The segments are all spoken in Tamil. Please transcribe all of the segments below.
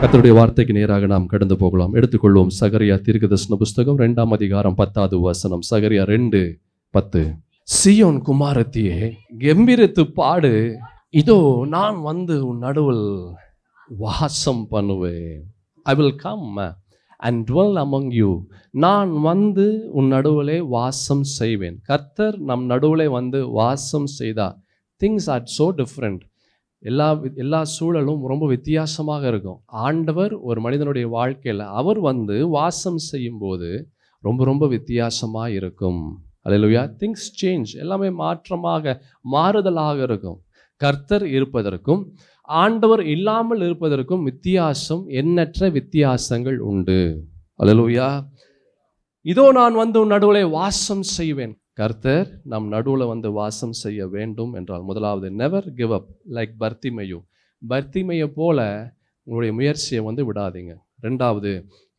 கர்த்தருடைய வார்த்தைக்கு நேராக நாம் கடந்து போகலாம். எடுத்துக்கொள்வோம் சகரியா தீர்க்கதரிசன புஸ்தகம் 2ஆம் அதிகாரம் 10வது வசனம். சகரியா 2:10. சீயோன் குமாரத்தியே கெம்பீரித்து பாடு, இதோ நான் வந்து உன் நடுவில் வாசம் பண்ணுவேன். I will come and dwell among you. நான் வந்து உன் நடுவிலே வாசம் செய்வேன். கர்த்தர் நம் நடுவிலே வந்து வாசம் செய்தார். things are so different. எல்லா சூழலும் ரொம்ப வித்தியாசமாக இருக்கும். ஆண்டவர் ஒரு மனிதனுடைய வாழ்க்கையில் அவர் வந்து வாசம் செய்யும்போது ரொம்ப ரொம்ப வித்தியாசமாக இருக்கும். அல்லேலூயா. திங்ஸ் சேஞ்ச், எல்லாமே மாறுதலாக இருக்கும். கர்த்தர் இருப்பதற்கும் ஆண்டவர் இல்லாமல் இருப்பதற்கும் வித்தியாசம், எண்ணற்ற வித்தியாசங்கள் உண்டு. அல்லேலூயா. இதோ நான் வந்து உன் நடுவிலே வாசம் செய்வேன். கர்த்தர் நம் நடுவில் வந்து வாசம் செய்ய வேண்டும் என்றால் முதலாவது நெவர் கிவ் அப் லைக் பர்த்திமையை போல உங்களுடைய முயற்சியை வந்து விடாதீங்க. ரெண்டாவது,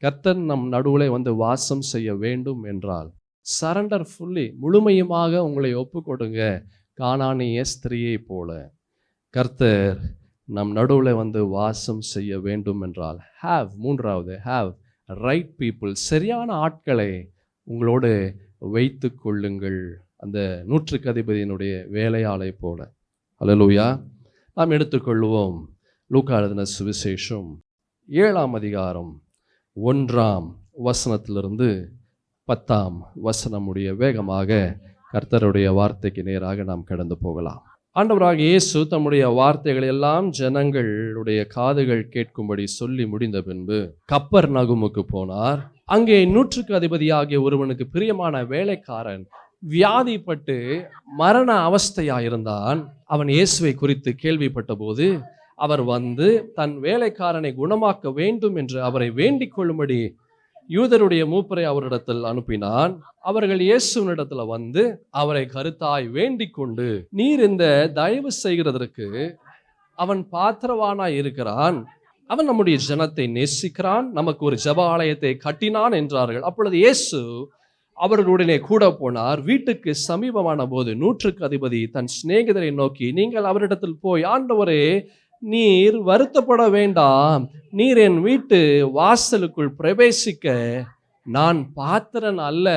கர்த்தர் நம் நடுவில் வந்து வாசம் செய்ய வேண்டும் என்றால் சரண்டர் ஃபுல்லி, முழுமையுமாக உங்களை ஒப்பு கொடுங்க. கானானிய ஸ்திரியை போல கர்த்தர் நம் நடுவில் வந்து வாசம் செய்ய வேண்டும் என்றால் மூன்றாவது ஹாவ் ரைட் பீப்புள், சரியான ஆட்களை உங்களோடு வைத்து கொள்ளுங்கள். அந்த 100க்கு அதிபதியினுடைய வேலையாளை போல. அல்லேலூயா. நாம் எடுத்துக்கொள்வோம் லூக்கா எழுதின சுவிசேஷம் 7ஆம் அதிகாரம் 1ஆம் வசனத்திலிருந்து 10ஆம் வசனம் முடிய வேகமாக கர்த்தருடைய வார்த்தைக்கு நேராக நாம் கடந்து போகலாம். ஆண்டவராக இயேசு தம்முடைய வார்த்தைகள் எல்லாம் ஜனங்களுடைய காதுகள் கேட்கும்படி சொல்லி முடிந்த பின்பு கப்பர்நகூமுக்கு போனார். அங்கே 100க்கு அதிபதியாகிய ஒருவனுக்கு பிரியமான வேலைக்காரன் வியாதிப்பட்டு மரண அவஸ்தையாயிருந்தான். அவன் இயேசுவை குறித்து கேள்விப்பட்ட போது அவர் வந்து தன் வேலைக்காரனை குணமாக்க வேண்டும் என்று அவரை வேண்டிக் கொள்ளும்படி யூதருடைய மூப்பரை அவரிடத்தில் அனுப்பினான். அவர்கள் இயேசுவினிடத்தில் வந்து அவரை கருத்தாய் வேண்டிக் கொண்டு, நீர் இந்த தயவு செய்கிறதற்கு அவன் பாத்திரவானாய் இருக்கிறான், அவன் நம்முடைய ஜனத்தை நேசிக்கிறான், நமக்கு ஒரு ஜெப ஆலயத்தை கட்டினான் என்றார்கள். அப்பொழுது இயேசு அவர்களுடனே கூட போனார். வீட்டுக்கு சமீபமான போது 100க்கு அதிபதி தன் சிநேகிதரை நோக்கி, நீங்கள் அவரிடத்தில் போய், ஆண்டவரே நீர் வருத்தப்பட வேண்டாம், நீர் என் வீட்டு வாசலுக்குள் பிரவேசிக்க நான் பாத்திரன் அல்ல,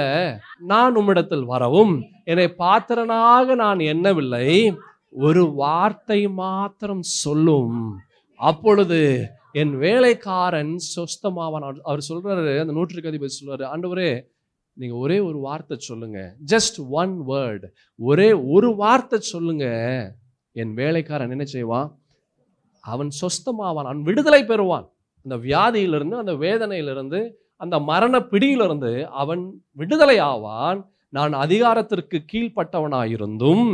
நான் உம்மிடத்தில் வரவும் என்னை பாத்திரனாக நான் எண்ணவில்லை, ஒரு வார்த்தை மாத்திரம் சொல்லும், அப்பொழுது என் வேலைக்காரன் சொஸ்தமாவான். அவர் சொல்றாரு, அந்த 100க்கு அதிபதி சொல்றாரு, ஆண்டவரே நீங்க ஒரே ஒரு வார்த்தை சொல்லுங்க, ஜஸ்ட் ஒன் வேர்ட், ஒரே ஒரு வார்த்தை சொல்லுங்க, என் வேலைக்காரன் என்ன செய்வான்? அவன் சொஸ்தமாவான், அவன் விடுதலை பெறுவான். அந்த வியாதியிலிருந்து, அந்த வேதனையிலிருந்து, அந்த மரண பிடியிலிருந்து அவன் விடுதலை ஆவான். நான் அதிகாரத்திற்கு கீழ்ப்பட்டவனாயிருந்தும்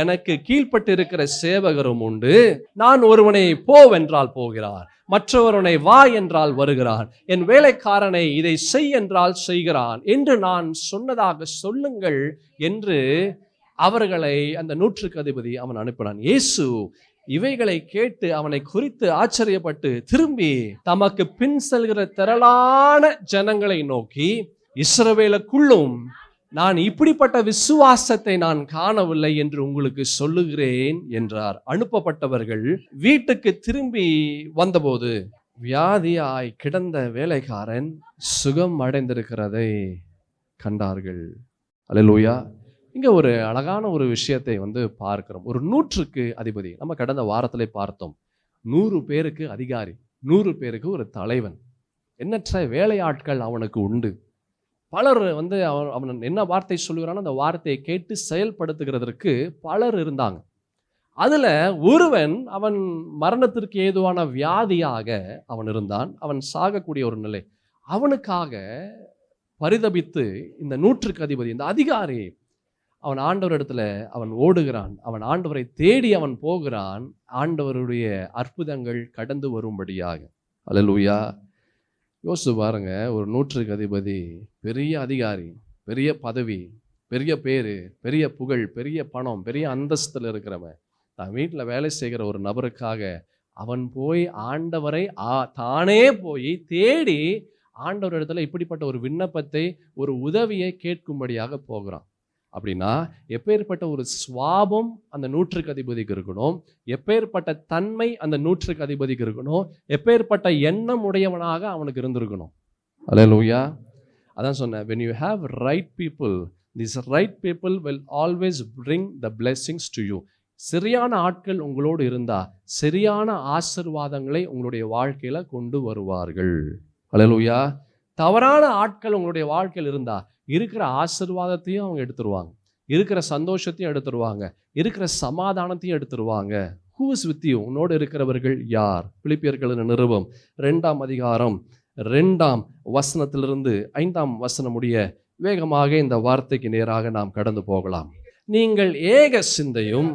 எனக்கு கீழ்ப்பட்டு இருக்கிற சேவகரும் உண்டு. நான் ஒருவனை போவென்றால் போகிறார், மற்றொருவனை வா என்றால் வருகிறான், என் வேலைக்காரனை இதை செய் என்றால் செய்கிறான் என்று நான் சொன்னதாக சொல்லுங்கள் என்று அவர்களை அந்த 100க்கு அதிபதி அவன் அனுப்பினான். இயேசு இவைகளை கேட்டு அவனை குறித்து ஆச்சரியப்பட்டு திரும்பி தமக்கு பின் செல்கிற திரளான ஜனங்களை நோக்கி, இஸ்ரவேலுக்குள்ளும் நான் இப்படிப்பட்ட விசுவாசத்தை நான் காணவில்லை என்று உங்களுக்கு சொல்லுகிறேன் என்றார். அனுப்பப்பட்டவர்கள் வீட்டுக்கு திரும்பி வந்தபோது வியாதியாய் கிடந்த வேலைக்காரன் சுகம் அடைந்திருக்கிறதை கண்டார்கள். அல்லேலூயா. இங்க ஒரு அழகான ஒரு விஷயத்தை வந்து பார்க்கிறோம். ஒரு 100க்கு அதிபதி, நம்ம கடந்த வாரத்திலே பார்த்தோம், 100 பேருக்கு அதிகாரி, 100 பேருக்கு ஒரு தலைவன், எண்ணற்ற வேலையாட்கள் அவனுக்கு உண்டு. பலர் வந்து அவன் என்ன வார்த்தை சொல்லுகிறானோ அந்த வார்த்தையை கேட்டு செயல்படுத்துகிறதற்கு பலர் இருந்தாங்க. அதுல ஒருவன், அவன் மரணத்திற்கு ஏதுவான வியாதியாக அவன் இருந்தான், அவன் சாகக்கூடிய ஒரு நிலை. அவனுக்காக பரிதபித்து இந்த 100க்கு அதிபதி, இந்த அதிகாரி, அவன் ஆண்டவர் இடத்துல அவன் ஓடுகிறான், அவன் ஆண்டவரை தேடி அவன் போகிறான், ஆண்டவருடைய அற்புதங்கள் கடந்து வரும்படியாக. அல்லேலூயா. யோசிச்சு பாருங்க, ஒரு 100க்கு அதிபதி, பெரிய அதிகாரி, பெரிய பதவி, பெரிய பேரு, பெரிய புகழ், பெரிய பணம், பெரிய அந்தஸ்தில் இருக்கிறவன், தான் வீட்டில் வேலை செய்கிற ஒரு நபருக்காக அவன் போய் ஆண்டவரை தானே போய் தேடி ஆண்டவர் இடத்துல இப்படிப்பட்ட ஒரு விண்ணப்பத்தை, ஒரு உதவியை கேட்கும்படியாக போகிறான். அப்படின்னா எப்பேற்பட்ட ஒரு சுவாபம் அந்த நூற்றுக்கு அதிபதிக்கு இருக்கணும், எப்பேற்பட்ட தன்மை அந்த நூற்றுக்கு அதிபதிக்கு இருக்கணும், எப்பேற்பட்ட எண்ணம் உடையவனாக அவனுக்கு இருந்திருக்கணும். அல்லேலூயா. அதான் சொன்னேன், when you have right people, these right people will always bring the blessings to you. சரியான ஆட்கள் உங்களோடு இருந்தா சரியான ஆசீர்வாதங்களை உங்களுடைய வாழ்க்கையில கொண்டு வருவார்கள். அல்லேலூயா. தவறான ஆட்கள் உங்களுடைய வாழ்க்கையில் இருந்தா இருக்கிற ஆசீர்வாதத்தையும் அவங்க எடுத்துருவாங்க, இருக்கிற சந்தோஷத்தையும் எடுத்துருவாங்க, இருக்கிற சமாதானத்தையும் எடுத்துருவாங்க. Who is with you? உன்னோடு இருக்கிறவர்கள் யார்? பிலிப்பியர்களின் நிருபம் 2ஆம் அதிகாரம் 2ஆம் வசனத்திலிருந்து 5ஆம் வசனம் முடிய வேகமாக இந்த வார்த்தைக்கு நேராக நாம் கடந்து போகலாம். நீங்கள் ஏக சிந்தையும்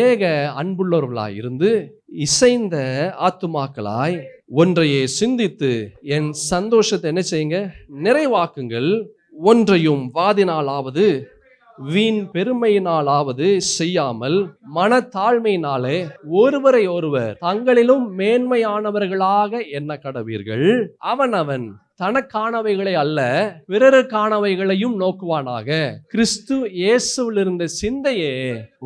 ஏக அன்புள்ளவர்களாய் இருந்து இசைந்த ஆத்துமாக்களாய் ஒன்றையே சிந்தித்து என் சந்தோஷத்தை என்ன செய்யுங்க? நிறைவாக்குங்கள். ஒன்றையும் வாதினாலாவது வீண் பெருமையினாலாவது செய்யாமல் மனத்தாழ்மையினாலே ஒருவரை ஒருவர் தங்களிலும் மேன்மையானவர்களாக எண்ண கடவீர்கள். அவனவன் தனக்கானவைகளை அல்ல பிறருக்கானவைகளையும் நோக்குவானாக. கிறிஸ்து இயேசுவில் இருந்த சிந்தையே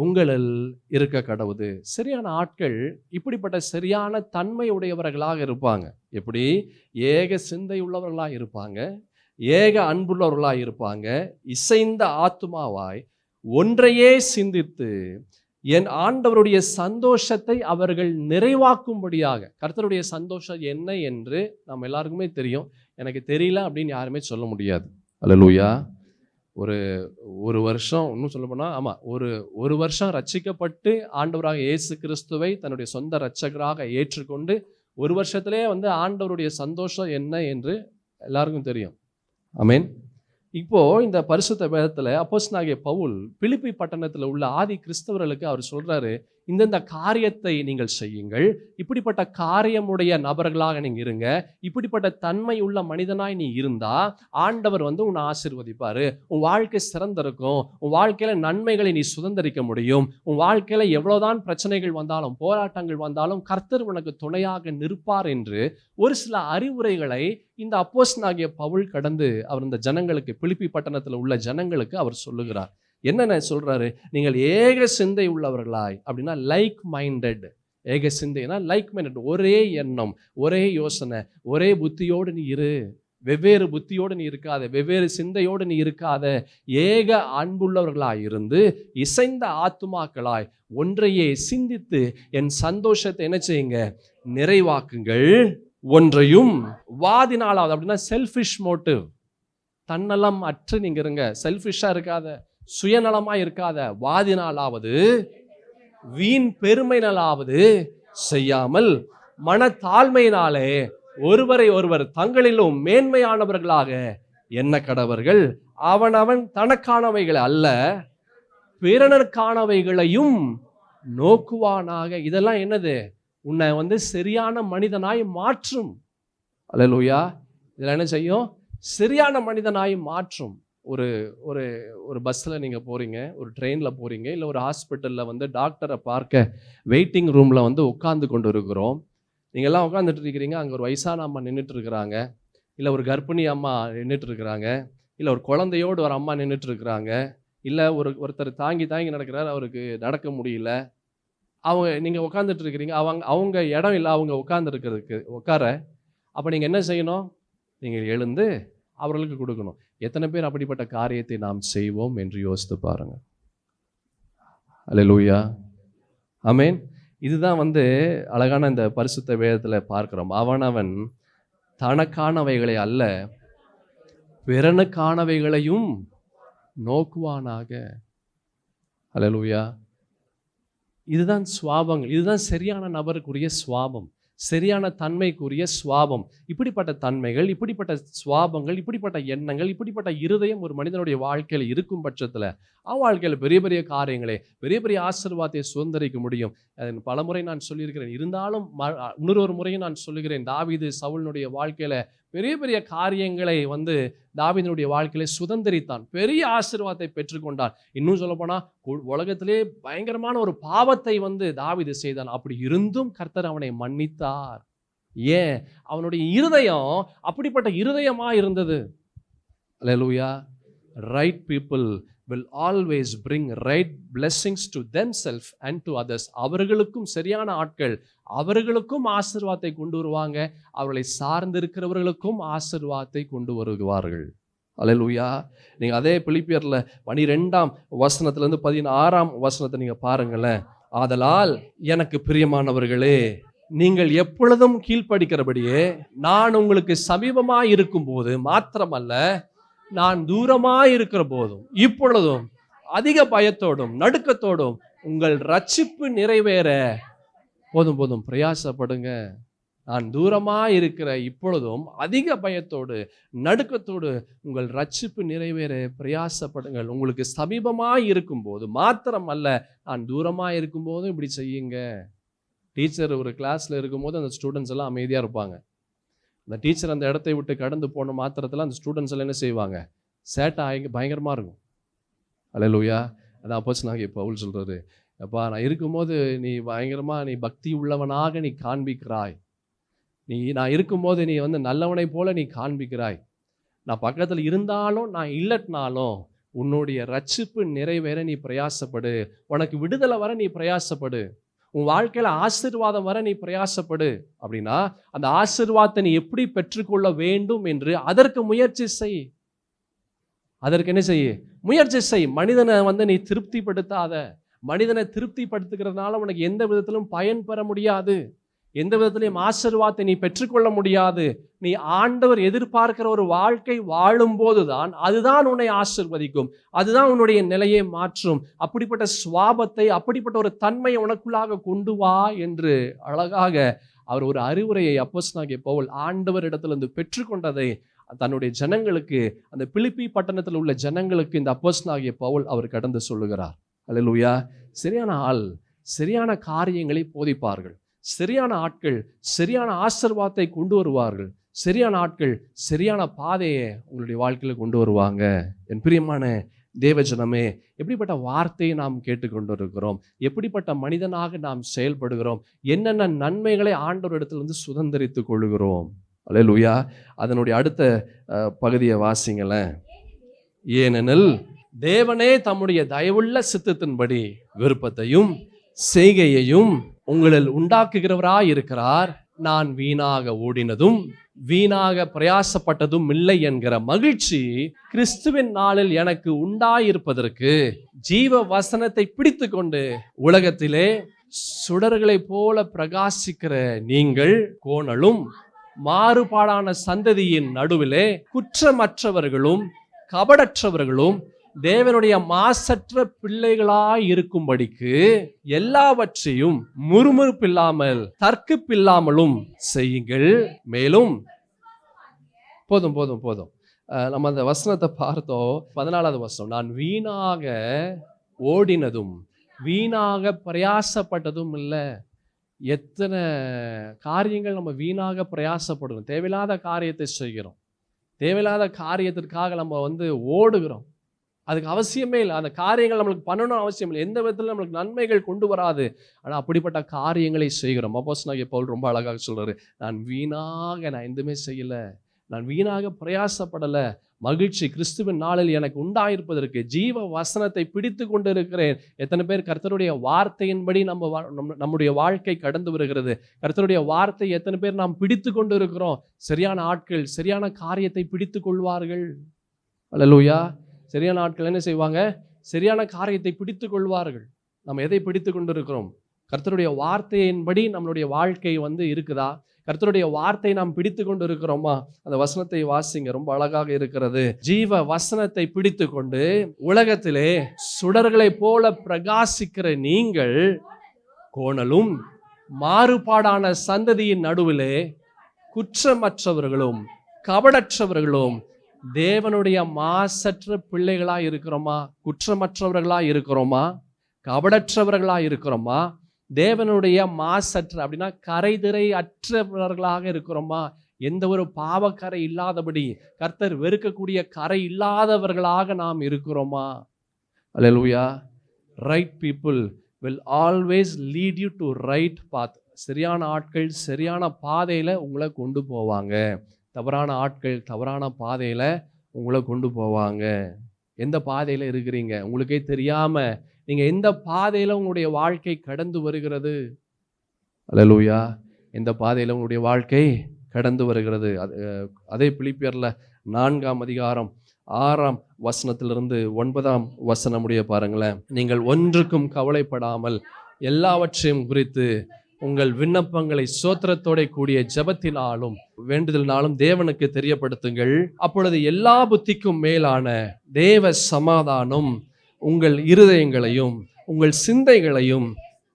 உங்களில் இருக்க கடவுது. சரியான ஆட்கள் இப்படிப்பட்ட சரியான தன்மை உடையவர்களாக இருப்பாங்க. எப்படி? ஏக சிந்தை உள்ளவர்களாக இருப்பாங்க, ஏக அன்புள்ளவர்களாய் இருப்பாங்க, இசைந்த ஆத்துமாவாய் ஒன்றையே சிந்தித்து என் ஆண்டவருடைய சந்தோஷத்தை அவர்கள் நிறைவாக்கும்படியாக. கர்த்தருடைய சந்தோஷம் என்ன என்று நம்ம எல்லாருக்குமே தெரியும். எனக்கு தெரியல அப்படின்னு யாருமே சொல்ல முடியாது. அல்லேலூயா. ஒரு வருஷம் இன்னும் சொல்ல போனால் ஒரு வருஷம் ரட்சிக்கப்பட்டு ஆண்டவராக இயேசு கிறிஸ்துவை தன்னுடைய சொந்த இரட்சகராக ஏற்றுக்கொண்டு ஒரு வருஷத்திலே ஆண்டவருடைய சந்தோஷம் என்ன என்று எல்லாருக்கும் தெரியும். ஆமென். இப்போ இந்த பரிசுத்த வேதத்தில் அப்போஸ்தலனாகிய பவுல் பிலிப்பி பட்டணத்தில் உள்ள ஆதி கிறிஸ்தவர்களுக்கு அவர் சொல்றாரு, இந்தந்த காரியத்தை நீங்கள் செய்யுங்கள், இப்படிப்பட்ட காரியமுடைய நபர்களாக நீங்க இருங்க, இப்படிப்பட்ட தன்மை உள்ள மனிதனாய் நீ இருந்தா ஆண்டவர் உன்னை ஆசீர்வதிப்பாரு, உன் வாழ்க்கை சிறந்திருக்கும், உன் வாழ்க்கையில நன்மைகளை நீ சுதந்திரிக்க முடியும், உன் வாழ்க்கையில எவ்வளவுதான் பிரச்சனைகள் வந்தாலும் போராட்டங்கள் வந்தாலும் கர்த்தர் உனக்கு துணையாக நிற்பார் என்று ஒரு சில அறிவுரைகளை இந்த அப்போஸ்தலனாகிய பவுல் கடந்து அவர் இந்த ஜனங்களுக்கு, பிலிப்பி பட்டணத்தில் உள்ள ஜனங்களுக்கு அவர் சொல்லுகிறார். என்னென்ன சொல்றாரு? நீங்கள் ஏக சிந்தை உள்ளவர்களாய், அப்படின்னா லைக் மைண்டட். ஏக சிந்தைனா லைக் மைண்டட், ஒரே எண்ணம், ஒரே யோசனை, ஒரே புத்தியோடு நீ இரு. வெவ்வேறு புத்தியோடு நீ இருக்காத, வெவ்வேறு சிந்தையோடு நீ இருக்காத, ஏக அன்புள்ளவர்களாய் இருந்து இசைந்த ஆத்துமாக்களாய் ஒன்றையே சிந்தித்து என் சந்தோஷத்தை என்ன செய்யுங்க? நிறைவாக்குங்கள். ஒன்றையும் வாதினாலாவது, அப்படின்னா செல்ஃபிஷ் மோட்டிவ், தன்னலம் அற்று நீங்க இருங்க, செல்ஃபிஷா இருக்காத, சுயநலமா இருக்காத. வாதினாலாவது வீண் பெருமையினாலாவது செய்யாமல் மனத்தாழ்மையினாலே ஒருவரை ஒருவர் தங்களிலும் மேன்மையானவர்களாக எண்ண கடவர்கள். அவனவன் தனக்கானவைகளை அல்ல பிறனுக்கானவைகளையும் நோக்குவானாக. இதெல்லாம் என்னது? உன்னை சரியான மனிதனாய் மாற்றும். அல்லேலூயா. இதெல்லாம் என்ன செய்யும்? சரியான மனிதனாய் மாற்றும். ஒரு ஒரு ஒரு பஸ்ஸில் நீங்கள் போகிறீங்க, ஒரு ட்ரெயினில் போகிறீங்க, இல்லை ஒரு ஹாஸ்பிட்டலில் டாக்டரை பார்க்க வெயிட்டிங் ரூமில் உட்கார்ந்து கொண்டு இருக்கிறோம். நீங்கள்லாம் உட்காந்துட்டு இருக்கிறீங்க, அங்கே ஒரு வயசான அம்மா நின்றுட்டு இருக்கிறாங்க, இல்லை ஒரு கர்ப்பிணி அம்மா நின்றுட்டு இருக்கிறாங்க, இல்லை ஒரு குழந்தையோடு ஒரு அம்மா நின்றுட்டு இருக்கிறாங்க, இல்லை ஒருத்தர் தாங்கி நடக்கிறார், அவருக்கு நடக்க முடியல. நீங்கள் உட்காந்துட்டு இருக்கிறீங்க, அவங்க இடம் இல்லை அவங்க உட்கார. அப்போ நீங்கள் என்ன செய்யணும்? நீங்கள் எழுந்து அவர்களுக்கு கொடுக்கணும். எத்தனை பேர் அப்படிப்பட்ட காரியத்தை நாம் செய்வோம் என்று யோசித்து பாருங்க. அல்லேலூயா. ஆமென். இதுதான் அழகான இந்த பரிசுத்த வேதத்தில் பார்க்கிறோம். அவனவன் தனக்கானவைகளை அல்ல பிறனுக்கானவைகளையும் நோக்குவானாக. அல்லேலூயா. இதுதான் சுவாபங்கள். இதுதான் சரியான நபருக்குரிய சுவாபம், சரியான தன்மைக்குரிய சுவாபம். இப்படிப்பட்ட தன்மைகள், இப்படிப்பட்ட சுவாபங்கள், இப்படிப்பட்ட எண்ணங்கள், இப்படிப்பட்ட இருதயம் ஒரு மனிதனுடைய வாழ்க்கையில் இருக்கும் பட்சத்தில் அவன் வாழ்க்கையில் பெரிய பெரிய காரியங்களை, பெரிய பெரிய ஆசீர்வாதத்தை சுதந்திரிக்க முடியும். பலமுறை நான் சொல்லியிருக்கிறேன், இருந்தாலும் இன்னொரு முறையும் நான் சொல்லுகிறேன். தாவீது சவுலினுடைய வாழ்க்கையில் பெரிய பெரிய காரியங்களை தாவீதினுடைய வாழ்க்கையில சுதந்திரித்தான், பெரிய ஆசீர்வாதத்தை பெற்றுக்கொண்டான். இன்னும் சொல்லப்போனா உலகத்திலே பயங்கரமான ஒரு பாவத்தை தாவீது செய்தான். அப்படி இருந்தும் கர்த்தர் அவனை மன்னித்தார். ஏன்? அவனுடைய இருதயம் அப்படிப்பட்ட இருதயமா இருந்தது. அல்லேலூயா. Right people will always bring right blessings to themselves and to others. அவர்களுக்கும் சரியான ஆட்கள் அவர்களுக்கும் ஆசீர்வாதத்தை கொண்டு வருவாங்க, அவர்களை சார்ந்து இருக்கிறவர்களுக்கும் ஆசீர்வாதத்தை கொண்டு வருவார்கள். அல்லேலூயா. நீங்க அதே பிலிப்பியர்ல 12ஆம் வசனத்திலிருந்து 16ஆம் வசனத்தை நீங்க பாருங்களேன். ஆதலால் எனக்கு பிரியமானவர்களே, நீங்கள் எப்பொழுதும் கீழ்ப்படிக்கிறபடியே நான் உங்களுக்கு சமீபமாய் இருக்கும் போது மாத்திரமல்ல, நான் தூரமாய் இருக்கிற போதும் இப்பொழுதும் அதிக பயத்தோடும் நடுக்கத்தோடும் உங்கள் ரட்சிப்பு நிறைவேற போதும் பிரயாசப்படுங்க. நான் தூரமாய் இருக்கிற இப்பொழுதும் அதிக பயத்தோடு நடுக்கத்தோடு உங்கள் ரட்சிப்பு நிறைவேற பிரயாசப்படுங்கள். உங்களுக்கு சமீபமாய் இருக்கும்போது மாத்திரமல்ல, நான் தூரமாய் இருக்கும் போதும் இப்படி செய்யுங்க. டீச்சர் ஒரு கிளாஸ்ல இருக்கும்போது அந்த ஸ்டூடெண்ட்ஸ் எல்லாம் அமைதியா இருப்பாங்க. அந்த டீச்சர் அந்த இடத்தை விட்டு கடந்து போன மாத்திரத்தில் அந்த ஸ்டூடெண்ட்ஸ் எல்லாம் என்ன செய்வாங்க? சேட்டை பயங்கரமாக இருக்கும். அல்லேலூயா. அதான் அப்போஸ்தலனாகிய பவுல் சொல்கிறாரு, அப்பா நான் இருக்கும்போது நீ பயங்கரமாக நீ பக்தி உள்ளவனாக நீ காண்பிக்கிறாய், நான் இருக்கும்போது நீ நல்லவனை போல நீ காண்பிக்கிறாய், நான் பக்கத்தில் இருந்தாலும் நான் இல்லட்டினாலும் உன்னுடைய ரட்சிப்பு நிறைவேற நீ பிரயாசப்படு, உனக்கு விடுதலை வர நீ பிரயாசப்படு, உன் வாழ்க்கையில ஆசீர்வாதம் வர நீ பிரயாசப்படு. அப்படின்னா அந்த ஆசீர்வாதத்தை நீ எப்படி பெற்றுக்கொள்ள வேண்டும் என்று அதற்கு முயற்சி செய். அதற்கு என்ன செய்ய? முயற்சி செய். மனிதனை நீ திருப்திப்படுத்தாத. மனிதனை திருப்திப்படுத்துகிறதுனால உனக்கு எந்த விதத்திலும் பயன் பெற முடியாது, எந்த விதத்திலையும் ஆசீர்வாதத்தை நீ பெற்றுக்கொள்ள முடியாது. நீ ஆண்டவர் எதிர்பார்க்கிற ஒரு வாழ்க்கை வாழும் போதுதான் அதுதான் உன்னை ஆசீர்வதிக்கும், அதுதான் உன்னுடைய நிலையை மாற்றும். அப்படிப்பட்ட சுவாபத்தை, அப்படிப்பட்ட ஒரு தன்மையை உனக்குள்ளாக கொண்டு வா என்று அழகாக அவர் ஒரு அறிவுரையை அப்போஸ்தலனாகிய பவுல் ஆண்டவர் இடத்திலிருந்து பெற்றுக்கொண்டதை தன்னுடைய ஜனங்களுக்கு, அந்த பிலிப்பி பட்டணத்தில் உள்ள ஜனங்களுக்கு இந்த அப்போஸ்தலனாகிய பவுல் அவர் கடந்து சொல்லுகிறார். அல்லேலூயா. சரியான ஆள் சரியான காரியங்களை போதிப்பார்கள், சரியான ஆட்கள் சரியான ஆசீர்வாதத்தை கொண்டு வருவார்கள், சரியான ஆட்கள் சரியான பாதையை உங்களுடைய வாழ்க்கையில கொண்டு வருவாங்க. என் பிரியமான தேவஜனமே, எப்படிப்பட்ட வார்த்தையை நாம் கேட்டுக்கொண்டு இருக்கிறோம், எப்படிப்பட்ட மனிதனாக நாம் செயல்படுகிறோம், என்னென்ன நன்மைகளை ஆண்டவர் இடத்துல சுதந்திரித்துக் கொள்கிறோம். அல்லேலூயா. அதனுடைய அடுத்த பகுதியை வாசிங்களேன். ஏனெனில் தேவனே தம்முடைய தயவுள்ள சித்தத்தின்படி விருப்பத்தையும் செய்கையையும் உங்களில் உண்டாக்குகிறவராய் இருக்கிறார். நான் வீணாக ஓடினதும் வீணாக பிரயாசப்பட்டதும் இல்லை என்கிற மகிழ்ச்சி கிறிஸ்துவின் நாளில் எனக்கு உண்டாயிருப்பதற்கு ஜீவ வசனத்தை பிடித்து கொண்டு உலகத்திலே சுடர்களைப் போல பிரகாசிக்கிற நீங்கள் கோணலும் மாறுபாடான சந்ததியின் நடுவிலே குற்றமற்றவர்களும் கபடற்றவர்களும் தேவனுடைய மாசற்ற பிள்ளைகளாய் இருக்கும்படிக்கு எல்லாவற்றையும் முறுமுறுப்பில்லாமல் தர்க்கிப்பில்லாமலும் செய்யுங்கள். மேலும் போதும் போதும் போதும் நம்ம அந்த வசனத்தை பார்த்தோம். 14வது வசனம், நான் வீணாக ஓடினதும் வீணாக பிரயாசப்பட்டதும் இல்லை. எத்தனை காரியங்கள் நம்ம வீணாக பிரயாசப்படுறோம், தேவையில்லாத காரியத்தை செய்கிறோம், தேவையில்லாத காரியத்திற்காக நம்ம ஓடுகிறோம். அதுக்கு அவசியமே இல்லை, அந்த காரியங்கள் நம்மளுக்கு பண்ணணும் அவசியம் இல்லை, எந்த விதத்தில் நம்மளுக்கு நன்மைகள் கொண்டு வராது. ஆனால் அப்படிப்பட்ட காரியங்களை செய்கிறோம். அப்போஸ்தலனாகிய பவுல் ரொம்ப அழகாக சொல்றாரு, நான் எதுவுமே செய்யலை, நான் வீணாக பிரயாசப்படலை, மகிழ்ச்சி கிறிஸ்துவின் நாளில் எனக்கு உண்டாயிருப்பதற்கு ஜீவ வசனத்தை பிடித்து கொண்டு இருக்கிறேன். எத்தனை பேர் கர்த்தருடைய வார்த்தையின்படி நம்முடைய வாழ்க்கை கடந்து வருகிறது? கர்த்தருடைய வார்த்தை எத்தனை பேர் நாம் பிடித்து கொண்டு இருக்கிறோம்? சரியான ஆட்கள் சரியான காரியத்தை பிடித்து கொள்வார்கள். அல்லேலூயா. சரியான ஆட்கள் என்ன செய்வாங்க? சரியான காரியத்தை பிடித்து கொள்வார்கள். நம்ம எதை பிடித்து கொண்டு இருக்கிறோம்? கர்த்தருடைய வார்த்தையின்படி நம்மளுடைய வாழ்க்கை இருக்குதா? கர்த்தருடைய வார்த்தை நாம் பிடித்து கொண்டு இருக்கிறோமா? அந்த வசனத்தை வாசிங்க, ரொம்ப அழகாக இருக்கிறது. ஜீவ வசனத்தை பிடித்து கொண்டு உலகத்திலே சுடர்களை போல பிரகாசிக்கிற நீங்கள் கோணலும் மாறுபாடான சந்ததியின் நடுவிலே குற்றமற்றவர்களும் கபடற்றவர்களும் தேவனுடைய மாசற்ற பிள்ளைகளா இருக்கிறோமா? குற்றமற்றவர்களா இருக்கிறோமா? கபடற்றவர்களா இருக்கிறோமா? தேவனுடைய மாசற்ற அப்படின்னா கரைதிரை அற்றவர்களாக இருக்கிறோமா? எந்த ஒரு பாவக்கரை இல்லாதபடி கர்த்தர் வெறுக்கக்கூடிய கரை இல்லாதவர்களாக நாம் இருக்கிறோமா? அல்லேலூயா. Right people will always lead you to right path. சரியான ஆட்கள் சரியான பாதையில உங்களை கொண்டு போவாங்க, தவறான ஆட்கள் தவறான பாதையில உங்களை கொண்டு போவாங்க. எந்த பாதையில இருக்கிறீங்க? உங்களுக்கே தெரியாம நீங்க எந்த பாதையில உங்களுடைய வாழ்க்கை கடந்து வருகிறது? அல்லேலூயா. எந்த பாதையில உங்களுடைய வாழ்க்கை கடந்து வருகிறது? அதே பிலிப்பியர்ல 4ஆம் அதிகாரம் 6ஆம் வசனத்திலிருந்து 9ஆம் வசனம் முடிய பாருங்களேன். நீங்கள் ஒன்றுக்கும் கவலைப்படாமல் எல்லாவற்றையும் குறித்து உங்கள் விண்ணப்பங்களை ஸ்தோத்திரத்தோட கூடிய ஜெபத்தினாலும் வேண்டுதலினாலும் தேவனுக்கு தெரியப்படுத்துங்கள். அப்பொழுது எல்லா புத்திக்கும் மேலான தேவ சமாதானம் உங்கள் இருதயங்களையும் உங்கள் சிந்தைகளையும்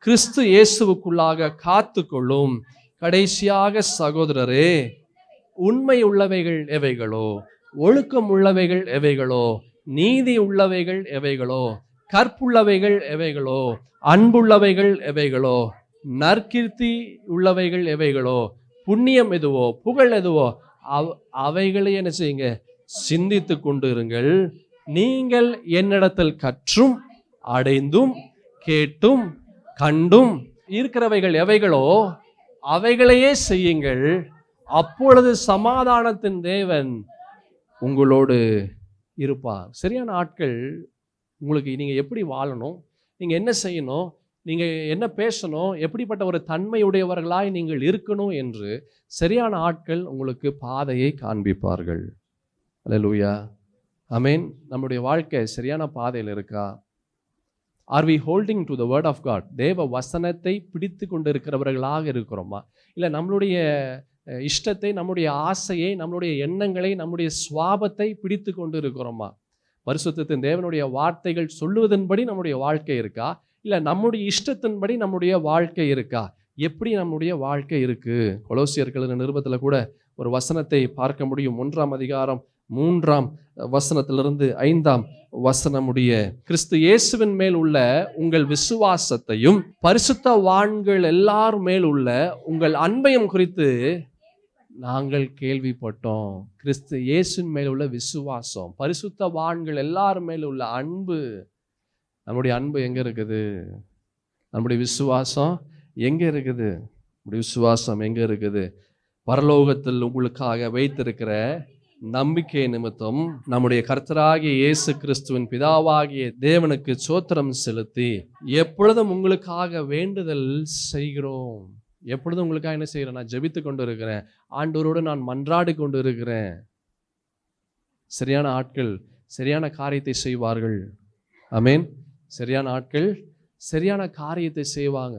கிறிஸ்து இயேசுவுக்குள்ளாக காத்து கொள்ளும். கடைசியாக சகோதரரே, உண்மை உள்ளவைகள் எவைகளோ, ஒழுக்கம் உள்ளவைகள் எவைகளோ, நீதி உள்ளவைகள் எவைகளோ, கற்புள்ளவைகள் எவைகளோ, அன்புள்ளவைகள் எவைகளோ, நற்கீர்த்தி உள்ளவைகள் எவைகளோ, புண்ணியம் எதுவோ, புகழ் எதுவோ, அவைகளை என்ன செய்யுங்க, சிந்தித்து கொண்டு இருங்கள். நீங்கள் என்னிடத்தில் கற்றும் அடைந்தும் கேட்டும் கண்டும் இருக்கிறவைகள் எவைகளோ அவைகளையே செய்யுங்கள். அப்பொழுது சமாதானத்தின் தேவன் உங்களோடு இருப்பார். சரியான ஆட்கள் உங்களுக்கு நீங்க எப்படி வாழணும், நீங்க என்ன செய்யணும், நீங்க என்ன பேசணும், எப்படிப்பட்ட ஒரு தன்மையுடையவர்களாய் நீங்கள் இருக்கணும் என்று சரியான ஆட்கள் உங்களுக்கு பாதையை காண்பிப்பார்கள். அல்லேலூயா, ஆமென். நம்முடைய வாழ்க்கை சரியான பாதையில் இருக்கா? Are we holding to the word of God? தேவ வசனத்தை பிடித்து கொண்டு இருக்கிறவர்களாக இருக்கிறோமா? இல்லை நம்மளுடைய இஷ்டத்தை, நம்முடைய ஆசையை, நம்மளுடைய எண்ணங்களை, நம்முடைய சுவாபத்தை பிடித்து கொண்டு இருக்கிறோமா? பரிசுத்தத்தின் தேவனுடைய வார்த்தைகள் சொல்லுவதன்படி நம்முடைய வாழ்க்கை இருக்கா? இல்லை நம்முடைய இஷ்டத்தின்படி நம்முடைய வாழ்க்கை இருக்கா? எப்படி நம்முடைய வாழ்க்கை இருக்கு? கொலோசியர்கள் நிருபத்தில் கூட ஒரு வசனத்தை பார்க்க முடியும். 1ஆம் அதிகாரம் 3ஆம் வசனத்திலிருந்து 5ஆம் வசனமுடைய, கிறிஸ்து இயேசுவின் மேல் உள்ள உங்கள் விசுவாசத்தையும் பரிசுத்தவான்கள் எல்லார் மேல் உள்ள உங்கள் அன்பையும் குறித்து நாங்கள் கேள்விப்பட்டோம். கிறிஸ்து இயேசுவின் மேல் உள்ள விசுவாசம், பரிசுத்தவான்கள் எல்லார் மேல் உள்ள அன்பு. நம்முடைய அன்பு எங்க இருக்குது? நம்முடைய விசுவாசம் எங்க இருக்குது? நம்முடைய விசுவாசம் எங்க இருக்குது? பரலோகத்தில் உங்களுக்காக வைத்திருக்கிற நம்பிக்கை நிமித்தம் நம்முடைய கர்த்தராகிய இயேசு கிறிஸ்துவின் பிதாவாகிய தேவனுக்கு ஸ்தோத்திரம் செலுத்தி எப்பொழுதும் உங்களுக்காக வேண்டுதல் செய்கிறோம். எப்பொழுதும் உங்களுக்காக என்ன செய்கிறேன்? நான் ஜெபித்து கொண்டு இருக்கிறேன், ஆண்டவரோடு நான் மன்றாடி கொண்டு இருக்கிறேன். சரியான ஆட்கள் சரியான காரியத்தை செய்வார்கள். ஆமென். சரியான ஆட்கள் சரியான காரியத்தை செய்வாங்க.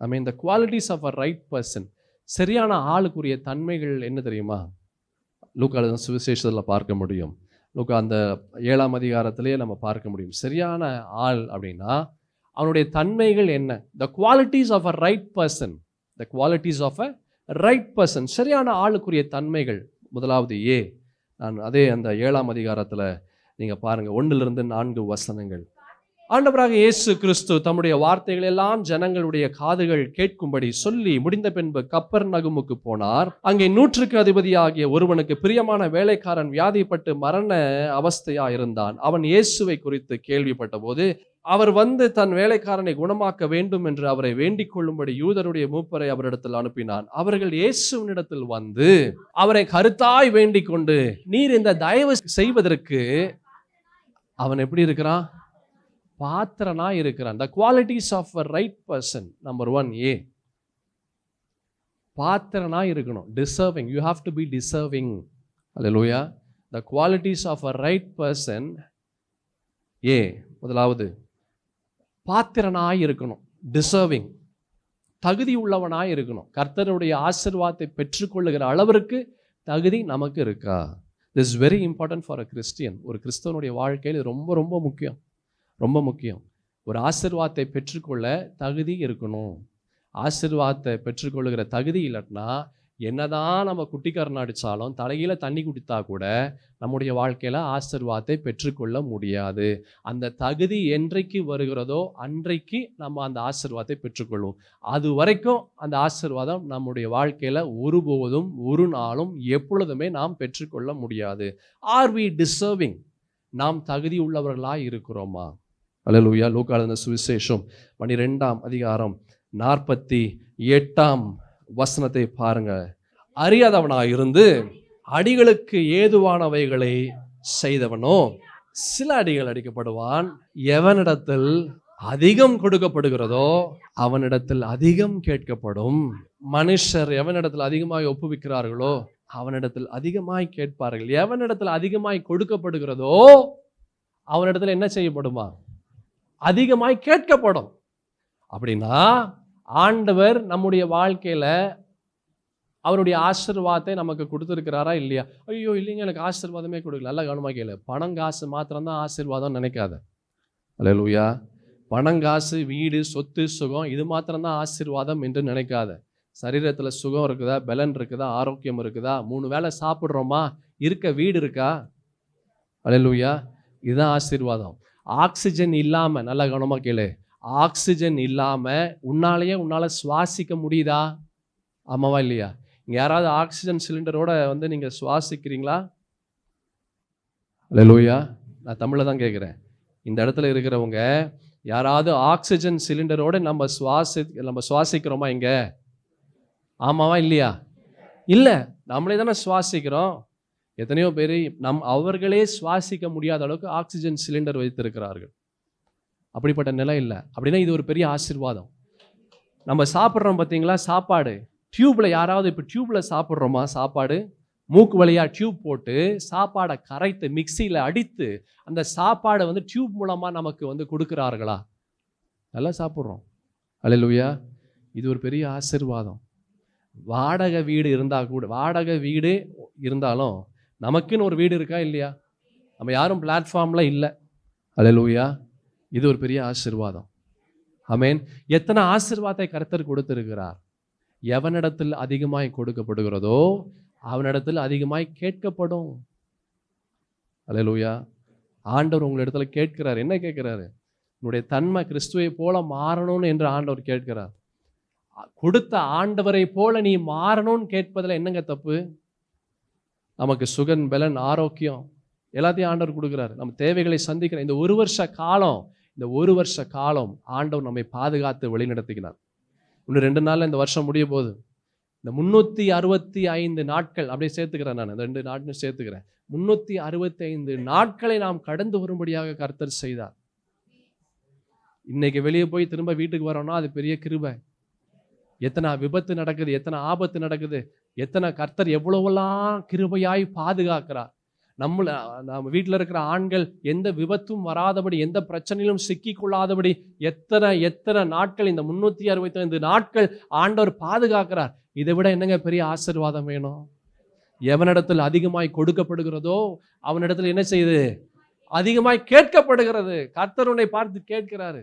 ஆமென். the qualities of a right person. சரியான ஆளுக்குரிய தன்மைகள் என்ன தெரியுமா? லூக்கா சுவிசேஷத்தில் பார்க்க முடியும். லூக்கா அந்த 7ஆம் அதிகாரத்திலேயே நம்ம பார்க்க முடியும். சரியான ஆள் அப்படின்னா அவனுடைய தன்மைகள் என்ன? the qualities of a right person. the qualities of a right person. சரியான ஆளுக்குரிய தன்மைகள். முதலாவது நான் அதே அந்த 7ஆம் அதிகாரத்தில் நீங்கள் பாருங்கள், 1லிருந்து 4 வசனங்கள். ஆண்டவராக இயேசு கிறிஸ்து தம்முடைய வார்த்தைகள் எல்லாம் ஜனங்களுடைய காதுகள் கேட்கும்படி சொல்லி முடிந்த பின்பு கப்பர்நகமுக்கு போனார். அங்கே 100க்கு அதிபதியாகிய ஒருவனுக்கு பிரியமான வேலைக்காரன் வியாதிப்பட்டு மரண அவஸ்தையா இருந்தான். அவன் இயேசுவை குறித்து கேள்விப்பட்ட போது அவர் வந்து தன் வேலைக்காரனை குணமாக்க வேண்டும் என்று அவரை வேண்டிக் கொள்ளும்படி யூதருடைய மூப்பரை அவரிடத்தில் அனுப்பினான். அவர்கள் இயேசுவினிடத்தில் வந்து அவரை கருத்தாய் வேண்டிக் கொண்டு, நீர் இந்த தயவு செய்வதற்கு அவன் எப்படி இருக்கிறான்? பாத்திரனா இருக்கிறான். the qualities of a right person. number 1 பாத்திரனா இருக்கணும். deserving. you have to be deserving. hallelujah. the qualities of a right person. முதலாவது பாத்திரனாய் இருக்கணும். deserving. தகுதி உள்ளவனாய் இருக்கணும். கர்த்தருடைய ஆசீர்வாதத்தை பெற்றுக்கொள்ளுகிற அளவிற்கு தகுதி நமக்கு இருக்கா? this is very important for a Christian. ஒரு கிறிஸ்தவனுடைய வாழ்க்கையில் ரொம்ப ரொம்ப முக்கியம், ரொம்ப முக்கியம். ஒரு ஆசீர்வாதத்தை பெற்றுக்கொள்ள தகுதி இருக்கணும். ஆசீர்வாதத்தை பெற்றுக்கொள்ளுகிற தகுதி இல்லைன்னா என்னதான் நம்ம குட்டிக்காரன் அடித்தாலும் தலையில தண்ணி குடித்தா கூட நம்முடைய வாழ்க்கையில் ஆசீர்வாதத்தை பெற்றுக்கொள்ள முடியாது. அந்த தகுதி என்றைக்கு வருகிறதோ அன்றைக்கு நம்ம அந்த ஆசீர்வாதத்தை பெற்றுக்கொள்வோம். அது வரைக்கும் அந்த ஆசீர்வாதம் நம்முடைய வாழ்க்கையில் ஒருபோதும் ஒரு நாளும் எப்பொழுதுமே நாம் பெற்றுக்கொள்ள முடியாது. Are we deserving? நாம் தகுதி உள்ளவர்களாக இருக்கிறோமா? அல்லேலூயா. லூக்கா எழுதின சுவிசேஷம் 12ஆம் அதிகாரம் 48ஆம் வசனத்தை பாருங்க. அறியாதவனாக இருந்து அடிகளுக்கு ஏதுவானவைகளை செய்தவனோ சில அடிகள் அடிக்கப்படுவான். எவனிடத்தில் அதிகம் கொடுக்கப்படுகிறதோ அவனிடத்தில் அதிகம் கேட்கப்படும். மனுஷர் எவனிடத்தில் அதிகமாய் ஒப்புவிக்கிறார்களோ அவனிடத்தில் அதிகமாய் கேட்பார்கள். எவனிடத்தில் அதிகமாய் கொடுக்கப்படுகிறதோ அவனிடத்தில் என்ன செய்யப்படுமா? அதிகமாய் கேட்கப்படும். அப்படின்னா ஆண்டவர் நம்முடைய வாழ்க்கையில அவருடைய ஆசீர்வாதத்தை நமக்கு கொடுத்துருக்கிறாரா இல்லையா? ஐயோ இல்லைங்க, எனக்கு ஆசீர்வாதமே கொடுக்கல. நல்லா கவனமாக கேளு. பணம் காசு மாத்திரம்தான் ஆசீர்வாதம் நினைக்காத. அல்லேலூயா. பணம் காசு வீடு சொத்து சுகம் இது மாத்திரம்தான் ஆசீர்வாதம் என்று நினைக்காத. சரீரத்தில் சுகம் இருக்குதா, பலன் இருக்குதா, ஆரோக்கியம் இருக்குதா, 3 வேளை சாப்பிட்றோமா, இருக்க வீடு இருக்கா, அல்லேலூயா, இதுதான் ஆசீர்வாதம். ஆக்சிஜன் இல்லாமல், நல்லா கவனமாக கேளு, ஆக்சிஜன் இல்லாமல் உன்னால சுவாசிக்க முடியுதா? ஆமாவா இல்லையா? இங்கே யாராவது ஆக்சிஜன் சிலிண்டரோட நீங்கள் சுவாசிக்கிறீங்களா? அல்லேலூயா. நான் தமிழில் தான் கேட்குறேன். இந்த இடத்துல இருக்கிறவங்க யாராவது ஆக்சிஜன் சிலிண்டரோட நம்ம சுவாசிக்கிறோமா? இங்கே ஆமாவா இல்லையா? இல்லை, நம்மளே தானே சுவாசிக்கிறோம். எத்தனையோ பேர் அவர்களே சுவாசிக்க முடியாத அளவுக்கு ஆக்சிஜன் சிலிண்டர் வைத்திருக்கிறார்கள். அப்படிப்பட்ட நிலை இல்லை. அப்படின்னா இது ஒரு பெரிய ஆசீர்வாதம். நம்ம சாப்பிட்றோம் பார்த்தீங்களா, சாப்பாடு டியூப்ல, யாராவது இப்போ டியூப்ல சாப்பிட்றோமா? சாப்பாடு மூக்கு வழியாக டியூப் போட்டு சாப்பாடை கரைத்து மிக்சியில் அடித்து அந்த சாப்பாடை டியூப் மூலமாக நமக்கு கொடுக்குறார்களா? நல்லா சாப்பிட்றோம். அல்லேலூயா. இது ஒரு பெரிய ஆசீர்வாதம். வாடகை வீடு இருந்தாலும் நமக்குன்னு ஒரு வீடு இருக்கா இல்லையா? நம்ம யாரும் பிளாட்ஃபார்மில் இல்லை. அல்லேலூயா. இது ஒரு பெரிய ஆசீர்வாதம். ஆமென். எத்தனை ஆசீர்வாதத்தை கர்த்தர் கொடுத்திருக்கிறார். எவனிடத்தில் அதிகமாய் கொடுக்கப்படுகிறதோ அவனிடத்தில் அதிகமாய் கேட்கப்படும். அல்லேலூயா. ஆண்டவர் உங்களிடத்துல கேட்கிறார். என்ன கேட்கிறாரு? உன்னுடைய தன்மை கிறிஸ்துவை போல மாறணும்னு என்று ஆண்டவர் கேட்கிறார். கொடுத்த ஆண்டவரை போல நீ மாறணும்னு கேட்பதில் என்னங்க தப்பு? நமக்கு சுகன் பலன் ஆரோக்கியம் எல்லாத்தையும் ஆண்டவர் கொடுக்குறாரு. நம்ம தேவைகளை சந்திக்கிற இந்த ஒரு வருஷ காலம் ஆண்டவர் நம்மை பாதுகாத்து வழிநடத்துகிறார். இன்னும் 2 நாளில் இந்த வருஷம் முடிய போகுது. இந்த 365 நாட்கள் அப்படியே சேர்த்துக்கிறேன். நான் 2 நாட்கள் சேர்த்துக்கிறேன். 365 நாட்களை நாம் கடந்து வரும்படியாக கர்த்தர் செய்தார். இன்னைக்கு வெளியே போய் திரும்ப வீட்டுக்கு வரோம்னா அது பெரிய கிருபை. எத்தனை விபத்து நடக்குது, எத்தனை ஆபத்து நடக்குது, எத்தனை கர்த்தர் எவ்வளவெல்லாம் கிருபையாய் பாதுகாக்கிறார். நம்ம வீட்டில் இருக்கிற ஆண்கள் எந்த விபத்தும் வராதபடி, எந்த பிரச்சனையிலும் சிக்கிக்கொள்ளாதபடி எத்தனை நாட்கள், இந்த 365 நாட்கள் ஆண்டவர் பாதுகாக்கிறார். இதை விட என்னங்க பெரிய ஆசீர்வாதம் வேணும்? எவனிடத்தில் அதிகமாய் கொடுக்கப்படுகிறதோ அவனிடத்தில் என்ன செய்யுது? அதிகமாய் கேட்கப்படுகிறது. கர்த்தர் உன்னை பார்த்து கேட்கிறாரு.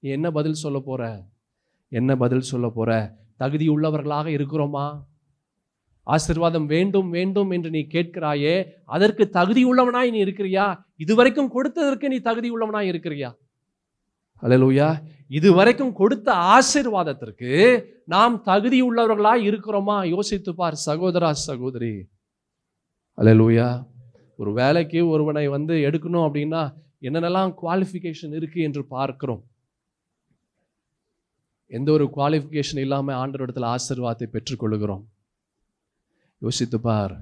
நீ என்ன பதில் சொல்ல போற? தகுதி உள்ளவர்களாக இருக்கிறோமா? ஆசீர்வாதம் வேண்டும் வேண்டும் என்று நீ கேட்கிறாயே, அதற்கு தகுதி உள்ளவனாய் நீ இருக்கிறியா? இதுவரைக்கும் கொடுத்ததற்கு நீ தகுதி உள்ளவனாய் இருக்கிறியா? அல்லேலூயா. இதுவரைக்கும் கொடுத்த ஆசீர்வாதத்திற்கு நாம் தகுதி உள்ளவர்களாய் இருக்கிறோமா? யோசித்து பார் சகோதரா, சகோதரி. அல்லேலூயா. ஒரு வேலைக்கு ஒருவனை எடுக்கணும் அப்படின்னா என்னென்னலாம் குவாலிஃபிகேஷன் இருக்கு என்று பார்க்கிறோம். எந்த ஒரு குவாலிஃபிகேஷன் இல்லாமல் ஆண்டவரிடத்தில் ஆசீர்வாதத்தை பெற்றுக்கொள்கிறோம். யோசித்து பார்,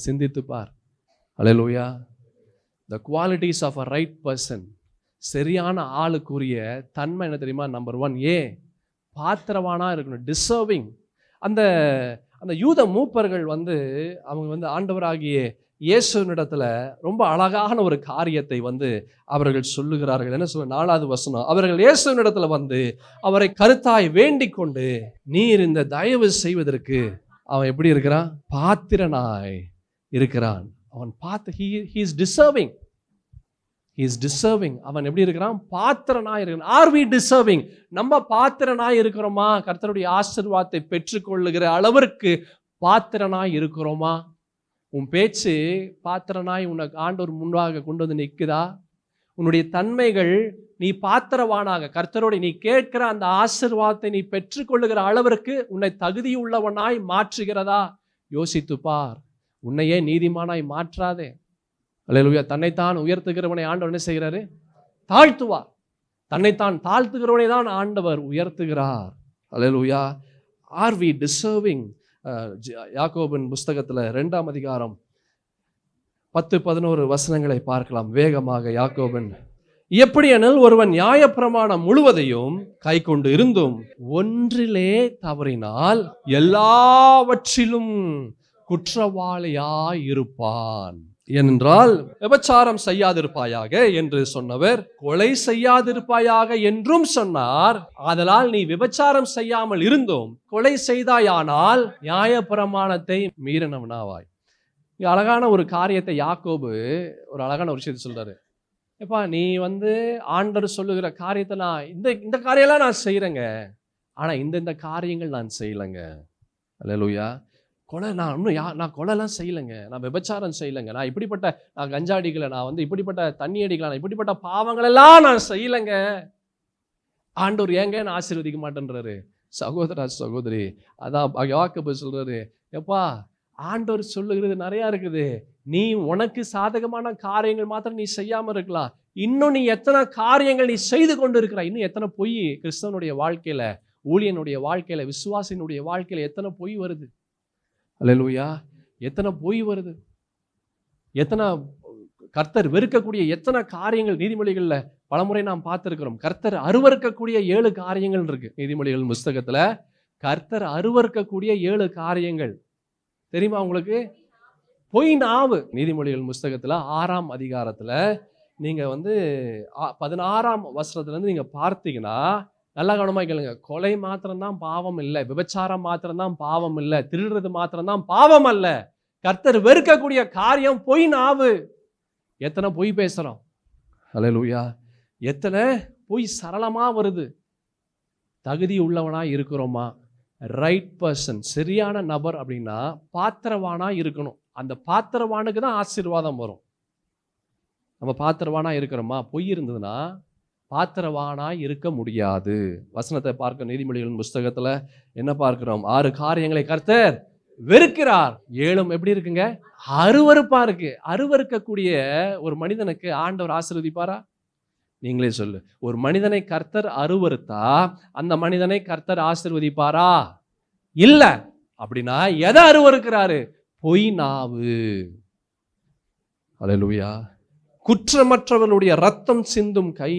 சிந்தித்து பார். அல்லேலூயா. the qualities of a right person, சரியான ஆளுக்குரிய தன்மை என்ன தெரியுமா? நம்பர் 1, பாத்திரவானா இருக்கணும், டிசர்விங். அந்த யூத மூப்பர்கள் அவங்க ஆண்டவராகிய இயேசுவினிடத்துல ரொம்ப அழகான ஒரு காரியத்தை அவர்கள் சொல்லுகிறார்கள். என்ன சொல்ல? 4வது வசனம். அவர்கள் இயேசுவினிடத்துல அவரை கருத்தாய் வேண்டிக் கொண்டு, நீர் இந்த தயவு செய்வதற்கு அவன் எப்படி இருக்கிறான்? பாத்திரனாய் இருக்கிறான். அவன் he is deserving. அவன் எப்படி இருக்கிறான்? பாத்திரனாய் இருக்கிறான். Are we deserving? நம்ம பாத்திரனாய் இருக்கிறோமா? கர்த்தருடைய ஆசீர்வாதத்தை பெற்றுக்கொள்ளுகிற அளவிற்கு பாத்திரனாய் இருக்கிறோமா? உன் பேச்சு பாத்திரனாய் உனக்கு ஆண்டவர் முன்பாக கொண்டு நிற்குதா? உன்னுடைய தன்மைகள் நீ பாத்திரவானாக கர்த்தரோடு நீ கேட்கிற அந்த ஆசீர்வாதத்தை நீ பெற்றுக்கொள்ளுகிற அளவிற்கு உன்னை தகுதியுள்ளவனாய் மாற்றுகிறதா? யோசித்து பார். உன்னையே நீதிமானாய் மாற்றாதே. அல்லேலூயா. தன்னைத்தான் உயர்த்துகிறவனை ஆண்டவர் என்ன செய்கிறாரு? தாழ்த்துவார். தன்னைத்தான் தாழ்த்துகிறவனை தான் ஆண்டவர் உயர்த்துகிறார். அல்லேலூயா. Are we deserving? யாக்கோபின் புஸ்தகத்தில் 2ஆம் அதிகாரம் 10-11 வசனங்களை பார்க்கலாம் வேகமாக. யாக்கோபன், எப்படியெனில் ஒருவன் நியாயப்பிரமாணம் முழுவதையும் கை கொண்டு இருந்தும் ஒன்றிலே தவறினால் எல்லாவற்றிலும் குற்றவாளியாய் இருப்பான். ஏனென்றால் விபச்சாரம் செய்யாதிருப்பாயாக என்று சொன்னவர் கொலை செய்யாதிருப்பாயாக என்றும் சொன்னார். ஆதலால் நீ விபச்சாரம் செய்யாமல் இருந்தும் கொலை செய்தாயானால் நியாயப்பிரமாணத்தை மீறினவனாவாய். அழகான ஒரு காரியத்தை யாக்கோபு ஒரு அழகான ஒரு விஷயத்தை சொல்றாரு. எப்பா, நீ ஆண்டவர் சொல்லுகிற காரியத்தை நான் இந்த காரியம்லாம் நான் செய்யறேங்க, ஆனா இந்த காரியங்கள் நான் செய்யலைங்க. அல்லேலூயா. கொலை நான் கொலைலாம் செய்யலைங்க, நான் விபச்சாரம் செய்யலைங்க, நான் கஞ்சா அடிக்கலை, நான் இப்படிப்பட்ட தண்ணி அடிக்கலாம், நான் இப்படிப்பட்ட பாவங்கள் எல்லாம் நான் செய்யலைங்க. ஆண்டவர் ஏங்க நான் ஆசீர்வதிக்க மாட்டேன்றாரு. சகோதரா சகோதரி, அதான் யாக்கோபு சொல்றாரு, எப்பா ஆண்டவர் சொல்லுகிறது நிறைய இருக்குது. நீ உனக்கு சாதகமான காரியங்கள் மாத்திரம் நீ செய்யாம இருக்கலாம், இன்னும் நீ எத்தனை காரியங்கள் நீ செய்து கொண்டு இருக்கிறாய். இன்னும் எத்தனை பொய் கிறிஸ்தவனுடைய வாழ்க்கையில, ஊழியனுடைய வாழ்க்கையில, விசுவாசினுடைய வாழ்க்கையில எத்தனை பொய் வருது. அல்லேலூயா. எத்தனை பொய் வருது, எத்தனை கர்த்தர் வெறுக்கக்கூடிய எத்தனை காரியங்கள் நீதிமொழிகள்ல பலமுறை நாம் பார்த்திருக்கிறோம். கர்த்தர் அருவருக்கக்கூடிய 7 காரியங்கள் இருக்கு நீதிமொழிகள் புஸ்தகத்துல. கர்த்தர் அருவருக்கக்கூடிய 7 காரியங்கள் தெரியுமா உங்களுக்கு? பொய் நாவு. நீதிமொழிகள் புஸ்தகத்துல 6ஆம் அதிகாரத்துல நீங்க 16ஆம் வசனத்துல இருந்து நீங்க பார்த்தீங்கன்னா, நல்லா கவனமா கேளுங்க. கொலை மாத்திரம்தான் பாவம் இல்லை, விபச்சாரம் மாத்திரம்தான் பாவம் இல்லை, திருடுறது மாத்திரம்தான் பாவம் அல்ல. கர்த்தர் வெறுக்கக்கூடிய காரியம் பொய் நாவு. எத்தனை பொய் பேசுறோம். அல்லேலூயா. எத்தனை பொய் சரளமா வருது. தகுதி உள்ளவனா இருக்கிறோமா? ரைட் பர்சன், சரியான நபர் அப்படின்னா பாத்திரவானா இருக்கணும். அந்த பாத்திரவானுக்கு தான் ஆசீர்வாதம் வரும். நம்ம பாத்திரவானா இருக்கிறோமா? பொய் இருந்ததுன்னா பாத்திரவானா இருக்க முடியாது. வசனத்தை பார்க்க நீதிமொழிகளின் புஸ்தகத்துல என்ன பார்க்கிறோம்? 6 காரியங்களை கர்த்தர் வெறுக்கிறார், 7 எப்படி இருக்குங்க? அருவருப்பா இருக்கு. அருவருக்கக்கூடிய ஒரு மனிதனுக்கு ஆண்டவர் ஆசீர்வதிப்பாரா? நீங்களே சொல்லு. ஒரு மனிதனை கர்த்தர் அருவருத்தா அந்த மனிதனை கர்த்தர் ஆசீர்வதிப்பாரா? இல்ல. அப்படின்னா எதை அருவருக்கிறாரு? பொய் நாவு. அல்லேலூயா. குற்றமற்றவர்களுடைய ரத்தம் சிந்தும் கை,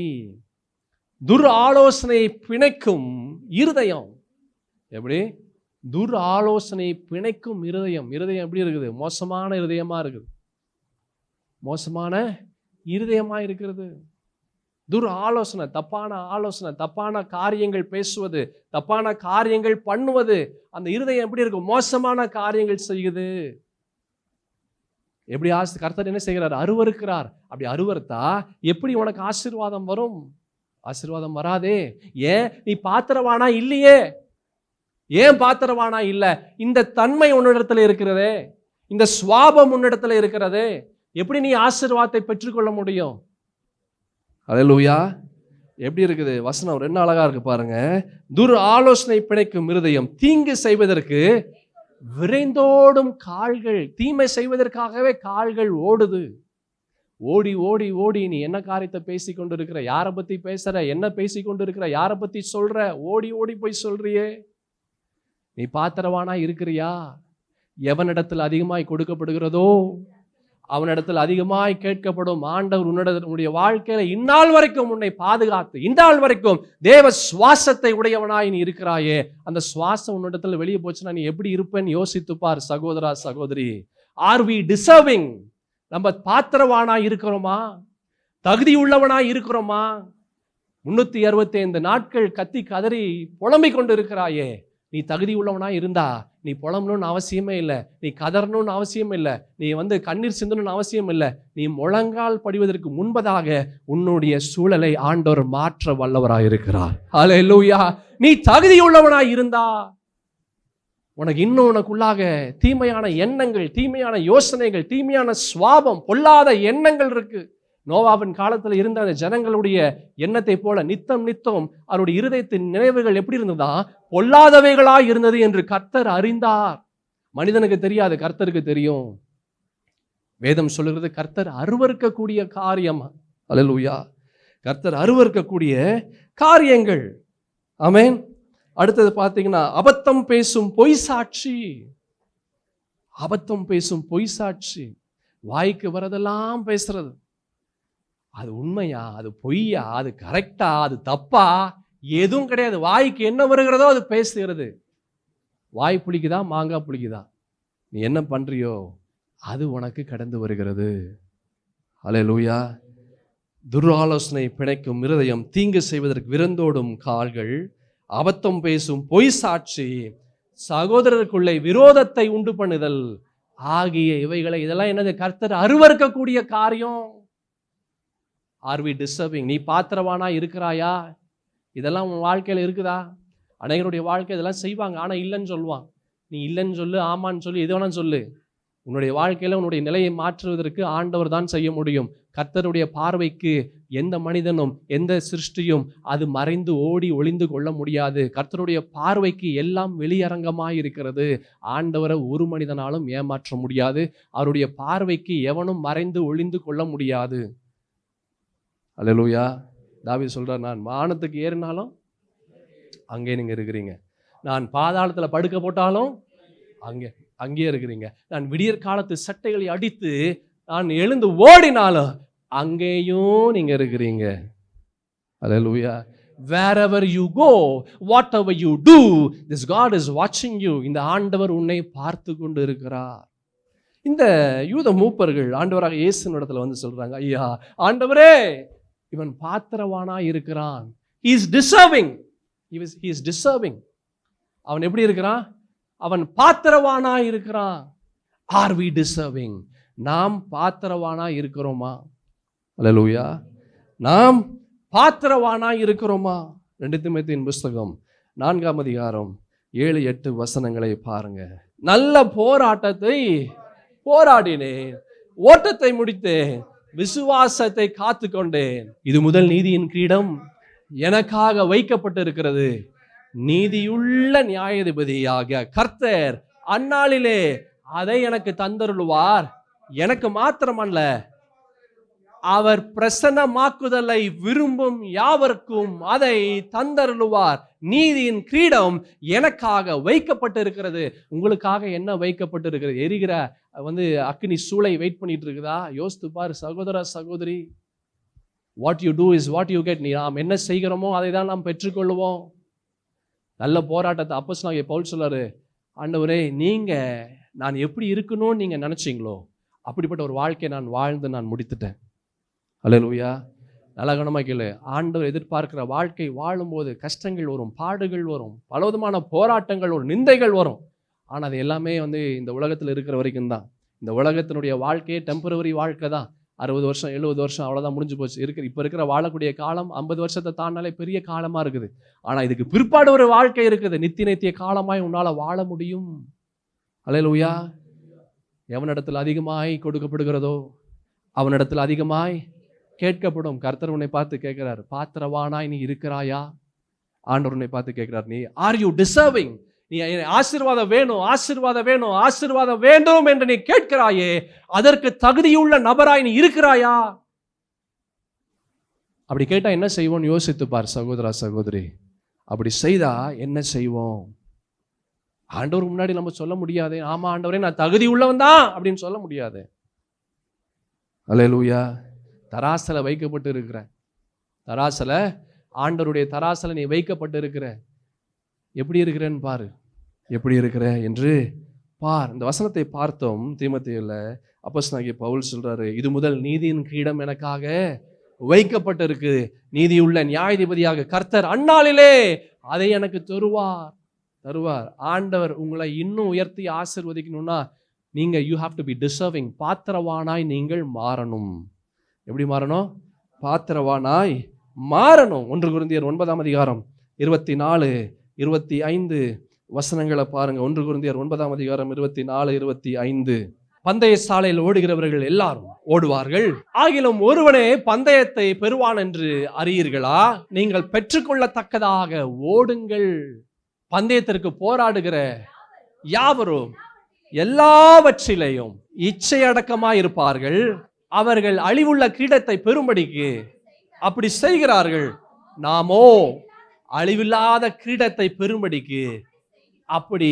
துர் ஆலோசனை பிணைக்கும் இருதயம். எப்படி? துர் ஆலோசனை பிணைக்கும் இருதயம். இருதயம் எப்படி இருக்குது? மோசமான இருதயமா இருக்குது. மோசமான இருதயமா இருக்கிறது. துர் ஆலோசனை, தப்பான ஆலோசனை, தப்பான காரியங்கள் பேசுவது, தப்பான காரியங்கள் பண்ணுவது. அந்த இருதயம் எப்படி இருக்கும்? மோசமான காரியங்கள் செய்யுது. எப்படி கர்த்தர் என்ன செய்கிறார்? அருவருக்கிறார். அப்படி அருவருத்தா எப்படி உனக்கு ஆசீர்வாதம் வரும்? ஆசீர்வாதம் வராதே. ஏன்? நீ பாத்திரவானா இல்லையே. ஏன் பாத்திரவானா இல்ல? இந்த தன்மை உன்னிடத்துல இருக்கிறதே, இந்த சுவாபம் உன்னிடத்துல இருக்கிறதே, எப்படி நீ ஆசீர்வாதத்தை பெற்றுக்கொள்ள முடியும்? அல்லேலூயா. எப்படி இருக்குது வசனம்? என்ன அழகா இருக்கு பாருங்க. துர் ஆலோசனை பிணைக்கும் இருதயம், தீங்கு செய்வதற்கு விரைந்தோடும் கால்கள். தீமை செய்வதற்காகவே கால்கள் ஓடுது. ஓடி ஓடி ஓடி நீ என்ன காரியத்தை பேசி கொண்டு இருக்கிற, யாரை பத்தி பேசுற, என்ன பேசி கொண்டு இருக்கிற, யாரை பத்தி சொல்ற, ஓடி ஓடி போய் சொல்றியே. நீ பாத்திரவானா இருக்கிறியா? எவனிடத்தில் அதிகமாய் கொடுக்கப்படுகிறதோ அவனிடத்தில் அதிகமாய் கேட்கப்படும். ஆண்டவர் உன்னுடைய வாழ்க்கையில இந்நாள் வரைக்கும் உன்னை பாதுகாத்து, இந்நாள் வரைக்கும் தேவ சுவாசத்தை உடையவனாய் நீ இருக்கிறாயே. அந்த சுவாசம் உன்னிடத்துல வெளியே போச்சுன்னா நீ எப்படி இருப்பேன்னு யோசித்து பார் சகோதரா சகோதரி. Are we deserving? நம்ம பாத்திரவானா இருக்கிறோமா? தகுதி உள்ளவனா இருக்கிறோமா? 365 நாட்கள் கத்தி கதறி புலம்பிக் கொண்டு இருக்கிறாயே. நீ தகுதி உள்ளவனா இருந்தா நீ புலம்பணும்னு அவசியமே இல்லை, நீ கதறணும்னு அவசியம் இல்லை, நீ கண்ணீர் சிந்தணும்னு அவசியம் இல்லை. நீ முழங்கால் படிவதற்கு முன்பதாக உன்னுடைய சூழலை ஆண்டவர் மாற்ற வல்லவராயிருக்கிறார். அல்லேலூயா. நீ தகுதி உள்ளவனாய் இருந்தா உனக்கு இன்னும் உனக்குள்ளாக தீமையான எண்ணங்கள், தீமையான யோசனைகள், தீமையான சுவாபம், பொல்லாத எண்ணங்கள் இருக்கு. நோவாவின் காலத்தில் இருந்த அந்த ஜனங்களுடைய எண்ணத்தை போல நித்தம் நித்தம் அவருடைய இருதயத்தின் நினைவுகள் எப்படி இருந்ததா? பொல்லாதவைகளாய் இருந்தது என்று கர்த்தர் அறிந்தார். மனிதனுக்கு தெரியாது, கர்த்தருக்கு தெரியும். வேதம் சொல்லுகிறது கர்த்தர் அருவருக்கக்கூடிய காரியம். அல்லேலூயா. கர்த்தர் அருவருக்கக்கூடிய காரியங்கள். ஆமென். அடுத்தது பார்த்தீங்கன்னா அபத்தம் பேசும் பொய் சாட்சி. அபத்தம் பேசும் பொய் சாட்சி. வாய்க்கு வரதெல்லாம் பேசுறது. அது உண்மையா, அது பொய்யா, அது கரெக்டா, அது தப்பா, எதுவும் கிடையாது. வாய்க்கு என்ன வருகிறதோ அது பேசுகிறது. வாய் புளிக்குதா, மாங்காய் புளிக்குதா, நீ என்ன பண்றியோ அது உனக்கு கடந்து வருகிறது. அல்லேலூயா. துராலோசனை பிணைக்கும் இருதயம், தீங்கு செய்வதற்கு விருந்தோடும் கால்கள், அபத்தம் பேசும் பொய் சாட்சி, சகோதரருக்குள்ளே விரோதத்தை உண்டு பண்ணுதல் ஆகிய இவைகளை, இதெல்லாம் என்னது? கர்த்தர் அருவருக்கக்கூடிய காரியம். Are we deserving? நீ பாத்திரவானா இருக்கிறாயா? இதெல்லாம் உன் வாழ்க்கையில் இருக்குதா? அனைவருடைய வாழ்க்கை இதெல்லாம் செய்வாங்க, ஆனால் இல்லைன்னு சொல்லுவான். நீ இல்லைன்னு சொல்லு, ஆமான்னு சொல்லு, எது வேணாலும் சொல்லு. உன்னுடைய வாழ்க்கையில் உன்னுடைய நிலையை மாற்றுவதற்கு ஆண்டவர் தான் செய்ய முடியும். கர்த்தருடைய பார்வைக்கு எந்த மனிதனும் எந்த சிருஷ்டியும் அது மறைந்து ஓடி ஒளிந்து கொள்ள முடியாது. கர்த்தருடைய பார்வைக்கு எல்லாம் வெளியரங்கமாய் இருக்கிறது. ஆண்டவரை ஒரு மனிதனாலும் ஏமாற்ற முடியாது. அவருடைய பார்வைக்கு எவனும் மறைந்து ஒளிந்து கொள்ள முடியாது. அல்லேலூயா. தாவீது சொல்றார், நான் வானத்துக்கு ஏறினாலும் அங்கே நீங்க இருக்கிறீங்க, நான் பாதாளத்தில் படுக்க போட்டாலும் அங்கேயே இருக்கிறீங்க, நான் விடியற் காலத்து சட்டைகளை அடித்து நான் எழுந்து ஓடினாலும் அங்கேயும் நீங்க இருக்கிறீங்க. அல்லேலூயா. wherever you go, whatever you do, this God is watching you. இந்த ஆண்டவர் உன்னை பார்த்து கொண்டு இருக்கிறார். இந்த யூத மூப்பர்கள் ஆண்டவராக இயேசுவின் இடத்துல வந்து சொல்றாங்க, ஐயா ஆண்டவரே, இவன் பாத்திரவானா இருக்கிறான். he is deserving. he is deserving. அவன் எப்படி இருக்கிறான்? அவன் பாத்திரவானா இருக்கிறான். are we deserving? நாம் பாத்திரவானா இருக்கிறோமா? அல்லேலூயா. நாம் பாத்திரவானா இருக்கிறோமா? 2 தீமோத்தேயுவின் புஸ்தகம் 4ஆம் அதிகாரம் 7-8 வசனங்களை பாருங்க. நல்ல போராட்டத்தை போராடினேன், ஓட்டத்தை முடித்தேன், விசுவாசத்தை காத்து கொண்டேன். இது முதல் நீதியின் கிரீடம் எனக்காக வைக்கப்பட்டிருக்கிறது. நீதியுள்ள நியாயாதிபதியாக கர்த்தர் அந்நாளிலே அதை எனக்கு தந்தருளுவார். எனக்கு மாத்திரமல்ல, அவர் பிரசன்னமாக்குதலை விரும்பும் யாவருக்கும் அதை தந்தருளுவார். நீதியின் கிரீடம் எனக்காக வைக்கப்பட்டிருக்கிறது. உங்களுக்காக என்ன வைக்கப்பட்டிருக்கிறது? எரிகிற அக்னி சூளை வெயிட் பண்ணிட்டு இருக்குதா? யோசித்து பாரு சகோதர சகோதரி. What you do is what you get. நாம் என்ன செய்கிறோமோ அதை தான் நாம் பெற்றுக்கொள்வோம். நல்ல போராட்டத்தை அப்போஸ்தலனாகிய பவுல் சொல்றாரு, ஆண்டவரே, நீங்க நான் எப்படி இருக்கணும்னு நீங்க நினைச்சீங்களோ அப்படிப்பட்ட ஒரு வாழ்க்கையை நான் வாழ்ந்து நான் முடித்துட்டேன். அல்லேலூயா. நல்ல கவனமாக கேளு. ஆண்டவர் எதிர்பார்க்கிற வாழ்க்கை வாழும்போது கஷ்டங்கள் வரும், பாடுகள் வரும், பலவிதமான போராட்டங்கள் வரும், நிந்தைகள் வரும். ஆனால் அது எல்லாமே இந்த உலகத்தில் இருக்கிற வரைக்கும் தான். இந்த உலகத்தினுடைய வாழ்க்கையே டெம்பரவரி வாழ்க்கை தான். 60 வருஷம் 70 வருஷம் அவ்வளோதான், முடிஞ்சு போச்சு. இப்போ இருக்கிற வாழக்கூடிய காலம் 50 வருஷத்தை தாண்டினாலே பெரிய காலமாக இருக்குது. ஆனால் இதுக்கு பிற்பாடு ஒரு வாழ்க்கை இருக்குது, நித்திய காலமாய் உன்னால் வாழ முடியும். அல்லேலூயா. எவனிடத்தில் அதிகமாய் கொடுக்கப்படுகிறதோ அவனிடத்தில் அதிகமாய் கேட்கப்படும். கர்த்தர் உன்னை பார்த்து கேட்கிறார், பாத்திரவானாய் நீ இருக்கிறாயா? ஆண்டவர் உன்னை பார்த்து கேட்கிறார், நீ ஆர் யூ டிசர்விங்? நீ ஆசீர்வாதம் வேணும், ஆசீர்வாதம் வேணும், ஆசீர்வாதம் வேண்டும் என்று நீ கேட்கிறாயே, அதற்கு தகுதியுள்ள நபராய் நீ இருக்கிறாயா? அப்படி கேட்டா என்ன செய்வோம் யோசித்து பார் சகோதரா சகோதரி. அப்படி செய்தா என்ன செய்வோம்? ஆண்டவர் முன்னாடி நம்ம சொல்ல முடியாது, ஆமா ஆண்டவரே நான் தகுதி உள்ளவன் தான் அப்படின்னு சொல்ல முடியாது. அல்லேலூயா. தராசல வைக்கப்பட்டு இருக்கிற, தராசல ஆண்டவருடைய தராசல நீ வைக்கப்பட்டு இருக்கிற, எப்படி இருக்கிறேன்னு பாரு, எப்படி இருக்கிற என்று பார். இந்த வசனத்தை பார்த்தோம் தீமோத்தேயுல. அப்போஸ்தலனாகிய பவுல் சொல்றாரு, இது முதல் நீதியின் கிரீடம் எனக்காக வைக்கப்பட்டிருக்கு. நீதியுள்ள நியாயாதிபதியாக கர்த்தர் அந்நாளிலே அதை எனக்கு தருவார். ஆண்டவர் உங்களை இன்னும் உயர்த்தி ஆசீர்வதிக்கணும்னா நீங்க you have to be deserving. பாத்திரவானாய் நீங்கள் மாறணும். எப்படி மாறணும்? பாத்திரவானாய் மாறணும். 1 கொரிந்தியர் 9ஆம் அதிகாரம் 24-25 வசனங்களை பாருங்க. 1 கொரிந்தியர் 9ஆம் அதிகாரம் 24-25. பந்தய சாலையில் ஓடுகிறவர்கள் எல்லாரும் ஓடுவார்கள், ஆகிலும் ஒருவனே பந்தயத்தை பெறுவான் என்று அறியீர்களா? நீங்கள் பெற்றுக்கொள்ளத்தக்கதாக ஓடுங்கள். பந்தயத்திற்கு போராடுகிற யாவரும் எல்லாவற்றிலையும் இச்சையடக்கமாய் இருப்பார்கள். அவர்கள் அழிவுள்ள கிரீடத்தை பெறும்படிக்கு அப்படி செய்கிறார்கள். நாமோ அழிவில்லாத கிரீடத்தை பெறும்படிக்கு அப்படி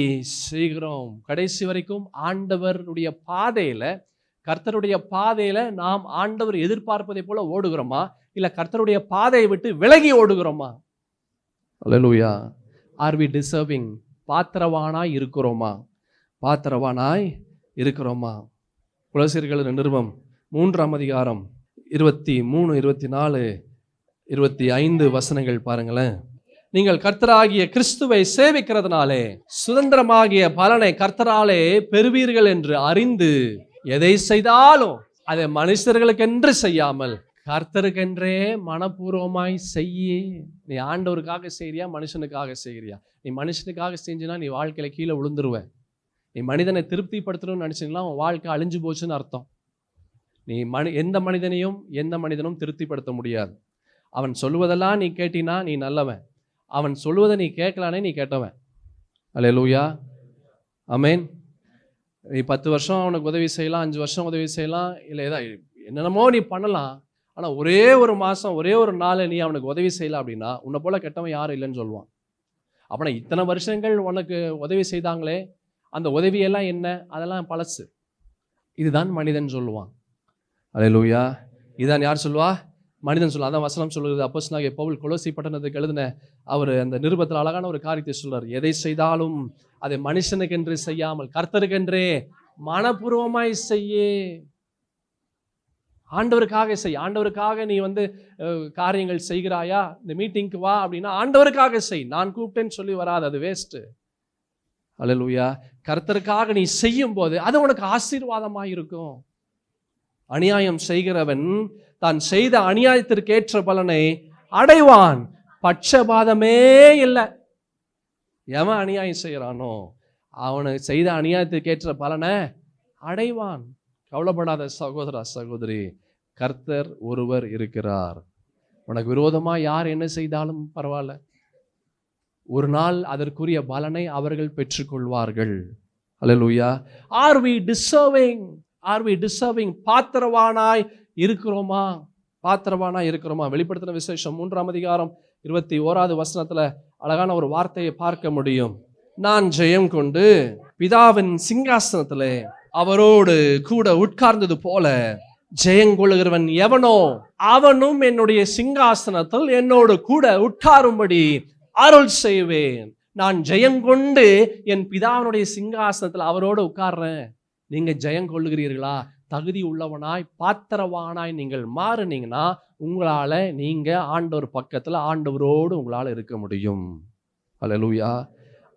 செய்கிறோம். கடைசி வரைக்கும் ஆண்டவருடைய பாதையில கர்த்தருடைய பாதையில நாம் ஆண்டவர் எதிர்பார்ப்பதை போல ஓடுகிறோமா, இல்ல கர்த்தருடைய பாதையை விட்டு விலகி ஓடுகிறோமா? அல்லேலூயா. Are we deserving? பாத்திரவானாய் இருக்கிறோமா? பாத்திரவானாய் இருக்கிறோமா? கொலோசியர்கள் நிருபம் 3ஆம் அதிகாரம் 23, 24, 25 வசனங்கள் பாருங்களேன். நீங்கள் கர்த்தராகிய கிறிஸ்துவை சேவிக்கிறதுனாலே சுதந்திரமாகிய பலனை கர்த்தராலே பெறுவீர்கள் என்று அறிந்து எதை செய்தாலும் அதை மனுஷர்களுக்கென்று செய்யாமல் கர்த்தருக்கென்றே மனப்பூர்வமாய் செய்ய. நீ ஆண்டவருக்காக செய்யறியா, மனுஷனுக்காக செய்யறியா? நீ மனுஷனுக்காக செஞ்சினா நீ வாழ்க்கையில கீழே விழுந்துருவ. நீ மனிதனை திருப்திப்படுத்தணும்னு நினைச்சீங்கன்னா உன் வாழ்க்கை அழிஞ்சு போச்சுன்னு அர்த்தம். நீ எந்த மனிதனும் திருப்திப்படுத்த முடியாது. அவன் சொல்லுவதெல்லாம் நீ கேட்டினா நீ நல்லவன், அவன் சொல்லுவதை நீ கேட்கலானே நீ கேட்டவன். அல்லேலூயா, ஆமென். நீ 10 வருஷம் அவனுக்கு உதவி செய்யலாம், 5 வருஷம் உதவி செய்யலாம், இல்லை ஏதாவது என்னென்னமோ நீ பண்ணலாம். ஆனால் ஒரே ஒரு மாதம், ஒரே ஒரு நாள் நீ அவனுக்கு உதவி செய்யலாம் அப்படின்னா உன்னை போல கெட்டவன் யாரும் இல்லைன்னு சொல்லுவான். அப்படின்னா இத்தனை வருஷங்கள் உனக்கு உதவி செய்தாங்களே, அந்த உதவியெல்லாம் என்ன? அதெல்லாம் பழசு. இதுதான் மனிதன் சொல்லுவான். அல்லேலூயா. இதுதான் யார் சொல்லுவா? மனிதன் சொல்லுவான். அதான் வசனம் சொல்லுறது. அப்போஸ்தலனாகிய பவுல் கொலோசி பட்டணத்துக்கு எழுதின அவர் அந்த நிருபத்தில் அழகான ஒரு காரியத்தை சொல்றார். எதை செய்தாலும் அதை மனுஷனுக்கென்று செய்யாமல் கர்த்தருக்கென்றே மனப்பூர்வமாய் செய்ய. ஆண்டவருக்காக செய். ஆண்டவருக்காக நீ காரியங்கள் செய்கிறாயா? இந்த மீட்டிங்க்கு வா அப்படின்னா ஆண்டவருக்காக செய். நான் கூப்பிட்டேன்னு சொல்லி வராது, அது வேஸ்ட். அல்லேலூயா. கர்த்தருக்காக நீ செய்யும் போது அது உனக்கு ஆசீர்வாதமாக இருக்கும். அநியாயம் செய்கிறவன் தான் செய்த அநியாயத்திற்கு ஏற்ற பலனை அடைவான். பட்சபாதமே இல்லை. எவன் அநியாயம் செய்கிறானோ அவனுக்கு செய்த அநியாயத்திற்கு ஏற்ற பலனை அடைவான். கவலைப்படாத சகோதரா, சகோதரி, கர்த்தர் ஒருவர் இருக்கிறார். உனக்கு விரோதமா யார் என்ன செய்தாலும் பரவாயில்ல, ஒரு நாள் அதற்குரிய பலனை அவர்கள் பெற்றுக்கொள்வார்கள். அல்லேலூயா. Are we deserving? Are we deserving? பாத்திரவானாய் இருக்கிறோமா? பாத்திரவானாய் இருக்கிறோமா? வெளிப்படுத்தின விசேஷம் 3ஆம் அதிகாரம் 21வது வசனத்துல அழகான ஒரு வார்த்தையை பார்க்க முடியும். நான் ஜெயம் கொண்டு பிதாவின் சிங்காசனத்திலே அவரோடு கூட உட்கார்ந்தது போல ஜெயங்கொள்ளுகிறவன் எவனோ அவனும் என்னுடைய சிங்காசனத்தில் என்னோடு கூட உட்காரும்படி அருள் செய்வேன். நான் ஜெயங்கொண்டு என் பிதாவினுடைய சிங்காசனத்தில் அவரோடு உட்கார்றேன். நீங்க ஜெயம் கொள்ளுகிறீர்களா? தகுதி உள்ளவனாய் பாத்திரவானாய் நீங்கள் மாறுனீங்கன்னா உங்களால நீங்க ஆண்டவர் பக்கத்துல ஆண்டவரோடு உங்களால இருக்க முடியும். அல்லேலூயா.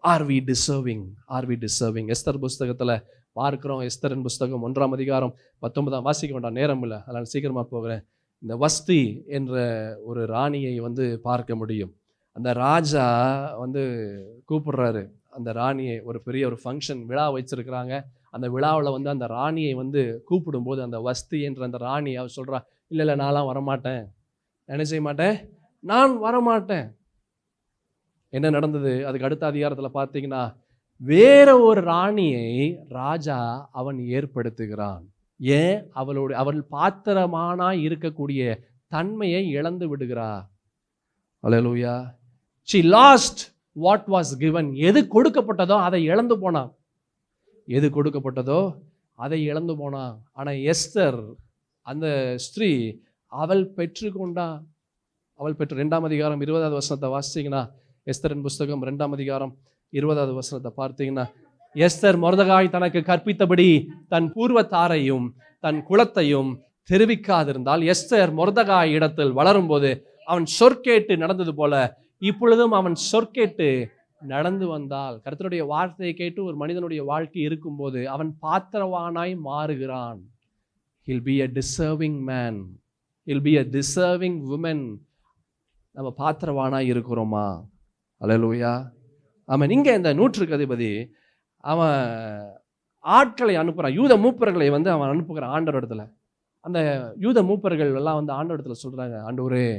Are we deserving? Are we deserving? Esther புஸ்தகத்துல பார்க்கிறோம். எஸ்தரின் புஸ்தகம் 1ஆம் அதிகாரம் 19 வாசிக்க வேண்டாம், நேரம் இல்லை, அதனால சீக்கிரமா போகிறேன். இந்த வஸ்தி என்ற ஒரு ராணியை பார்க்க முடியும். அந்த ராஜா கூப்பிடுறாரு அந்த ராணியை. ஒரு பெரிய ஒரு ஃபங்க்ஷன் விழா வச்சிருக்கிறாங்க. அந்த விழாவில் அந்த ராணியை கூப்பிடும்போது அந்த வஸ்தி என்ற அந்த ராணி அவர் சொல்கிறா, இல்லை நான்லாம் வரமாட்டேன், என்ன செய்ய மாட்டேன், நான் வரமாட்டேன். என்ன நடந்தது? அதுக்கு அடுத்த அதிகாரத்தில் பார்த்தீங்கன்னா வேற ஒரு ராணியை ராஜா அவன் ஏற்படுத்துகிறான். ஏன்? அவள் பாத்திரமானாய் இருக்கக்கூடிய தன்மையை இழந்து விடுகிறார். அல்லேலூயா. She lost what was given. எது கொடுக்கப்பட்டதோ அதை இழந்து போனான். எது கொடுக்கப்பட்டதோ அதை இழந்து போனான். ஆனால் எஸ்தர் அந்த ஸ்திரீ அவள் பெற்றுக்கொண்டா. அவள் பெற்று 2ஆம் அதிகாரம் 20வது வசனத்தை வாசித்தீங்கன்னா, எஸ்தரின் புஸ்தகம் 2ஆம் அதிகாரம் 20வது வசனத்தை பார்த்தீங்கன்னா, எஸ்தர் மொர்தெகாய் தனக்கு கற்பித்தபடி தன் பூர்வத்தாரையும் தன் குலத்தையும் தெரிவிக்காதிருந்தால், எஸ்தர் மொர்தெகாய் இடத்தில் வளரும்போது அவன் சொற்கேட்டு நடந்தது போல இப்பொழுதும் அவன் சொற்கேட்டு நடந்து வந்தால். கர்த்தருடைய வார்த்தையை கேட்டு ஒரு மனிதனுடைய வாழ்க்கை இருக்கும்போது அவன் பாத்திரவானாய் மாறுகிறான். He'll be a deserving man. He'll be a deserving woman. நம்ம பாத்திரவானாய் இருக்கிறோமா? அல்லேலூயா. அவன் இங்கே இந்த 100க்கு அதிபதி அவன் ஆட்களை அனுப்புகிறான். யூத மூப்பர்களை அவன் அனுப்புகிறான் ஆண்டவர் இடத்துல. அந்த யூத மூப்பர்கள் எல்லாம் ஆண்டவர் இடத்துல சொல்கிறாங்க, ஆண்டவரே,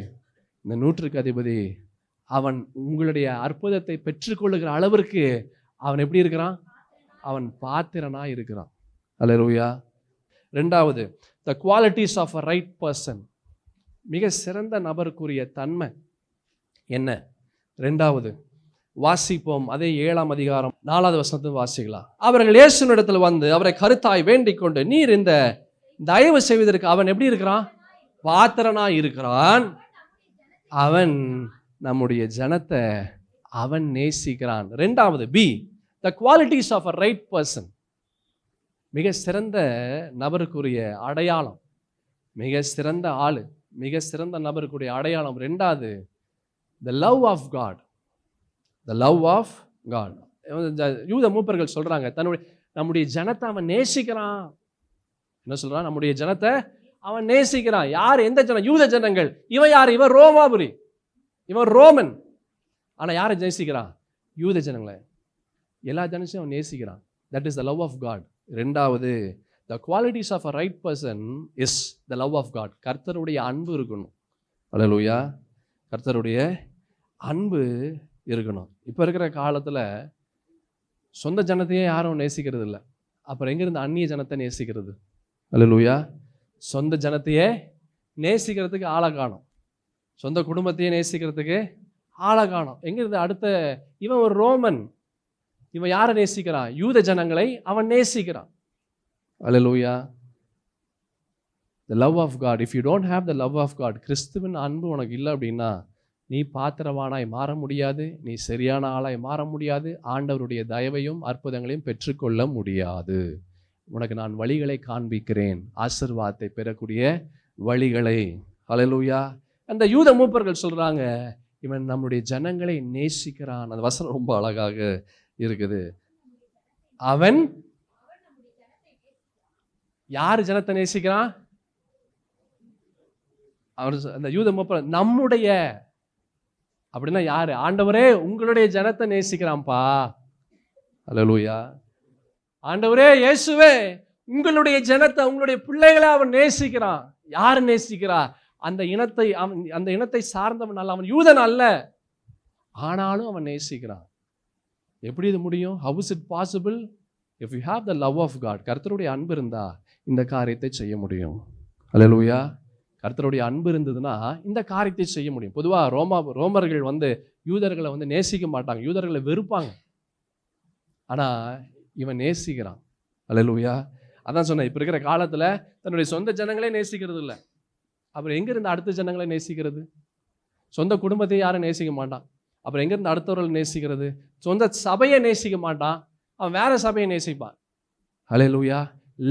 இந்த 100க்கு அதிபதி அவன் உங்களுடைய அற்புதத்தை பெற்றுக்கொள்ளுகிற அளவிற்கு அவன் எப்படி இருக்கிறான்? அவன் பாத்திரனா இருக்கிறான். அல்லேலூயா. 2வது, the qualities of a right person. மிக சிறந்த நபருக்குரிய தன்மை என்ன? 2வது வாசிப்போம். அதே 7ஆம் அதிகாரம் 4வது வசனத்தை வாசிக்கலாம். அவர்கள் இயேசுவினிடத்தில் அவரை கருத்தாய் வேண்டிக் கொண்டு, நீர் இந்த தயவு செய்வதற்கு அவன் எப்படி இருக்கிறான்? பாத்திரனாய் இருக்கிறான். அவன் நம்முடைய ஜனத்தை அவன் நேசிக்கிறான். இரண்டாவது B, the qualities of a right person. மிக சிறந்த நபருக்குரிய அடையாளம், மிக சிறந்த ஆளு, மிக சிறந்த நபருக்குரிய அடையாளம். ரெண்டாவது, the love of God. the love of God. யூத மூப்பர்கள் சொல்றாங்க, நம்முடைய ஜனத்தை அவன் நேசிக்கிறான். என்ன சொல்றான்? நம்முடைய ஜனத்தை அவன் நேசிக்கிறான். யார்? எந்த ஜனம்? யூத ஜனங்கள். இவன் யார்? இவன் ரோமாபுரி, இவன் ரோமன். ஆனா யாரை நேசிக்கிறான்? யூத ஜனங்களை. எல்லா ஜனத்தையும் அவன் நேசிக்கிறான். That is the love of God. ரெண்டாவது, the qualities of a right person is the love of God. கர்த்தருடைய அன்பு இருக்கணும். அல்லேலூயா. கர்த்தருடைய அன்பு இருக்கணும். இப்போ இருக்கிற காலத்தில் சொந்த ஜனத்தையே யாரும் நேசிக்கிறது இல்லை. அப்புறம் எங்கிருந்து அந்நிய ஜனத்தை நேசிக்கிறது? அல்லேலூயா. சொந்த ஜனத்தையே நேசிக்கிறதுக்கு ஆளை காணும், சொந்த குடும்பத்தையே நேசிக்கிறதுக்கு ஆளை காணும். எங்கிருந்து? அடுத்த இவன் ஒரு ரோமன், இவன் யாரை நேசிக்கிறான்? யூத ஜனங்களை அவன் நேசிக்கிறான். அல்லேலூயா. the love of God. if you don't have the love of God, கிறிஸ்துவின் அன்பு உனக்கு இல்லை அப்படின்னா நீ பாத்திரவானாய் மாற முடியாது, நீ சரியான ஆளாய் மாற முடியாது, ஆண்டவருடைய தயவையும் அற்புதங்களையும் பெற்றுக்கொள்ள முடியாது. உனக்கு நான் வழிகளை காண்பிக்கிறேன், ஆசீர்வாதத்தை பெறக்கூடிய வழிகளை. அல்லேலூயா. அந்த யூத மூப்பர்கள் சொல்றாங்க, இவன் நம்முடைய ஜனங்களை நேசிக்கிறான். அந்த வசனம் ரொம்ப அழகாக இருக்குது. அவன் யார் ஜனத்தை நேசிக்கிறான்? அவர் அந்த யூத மூப்பர் நம்முடைய அப்படின்னா யாரு? ஆண்டவரே உங்களுடைய ஜனத்தை நேசிக்கிறான்ப்பா. அல்லேலூயா. ஆண்டவரே இயேசுவே உங்களுடைய ஜனத்தை, உங்களுடைய பிள்ளைகளை அவன் நேசிக்கிறான். யார் நேசிக்கிறா? அந்த இனத்தை சார்ந்தவன் அல்ல, அவன் யூதன் அல்ல, ஆனாலும் அவன் நேசிக்கிறான். எப்படி இது முடியும்? how is it possible? if you have the love of God, கர்த்தருடைய அன்பு இருந்தா இந்த காரியத்தை செய்ய முடியும். அல்லேலூயா. கர்த்தருடைய அன்பு இருந்ததுன்னா இந்த காரியத்தை செய்ய முடியும். பொதுவாக ரோமர்கள் யூதர்களை நேசிக்க மாட்டாங்க, யூதர்களை வெறுப்பாங்க. ஆனா இவன் நேசிக்கிறான். அல்லேலூயா. அதான் சொன்னேன், இப்போ இருக்கிற காலத்தில் தன்னுடைய சொந்த ஜனங்களே நேசிக்கிறது இல்லை. அப்புறம் எங்கிருந்து அடுத்த ஜனங்களை நேசிக்கிறது? சொந்த குடும்பத்தை யாரும் நேசிக்க மாட்டான். அப்புறம் எங்கிருந்து அடுத்தவர்கள் நேசிக்கிறது? சொந்த சபையை நேசிக்க மாட்டான், அவன் வேற சபையை நேசிப்பான். அல்லேலூயா.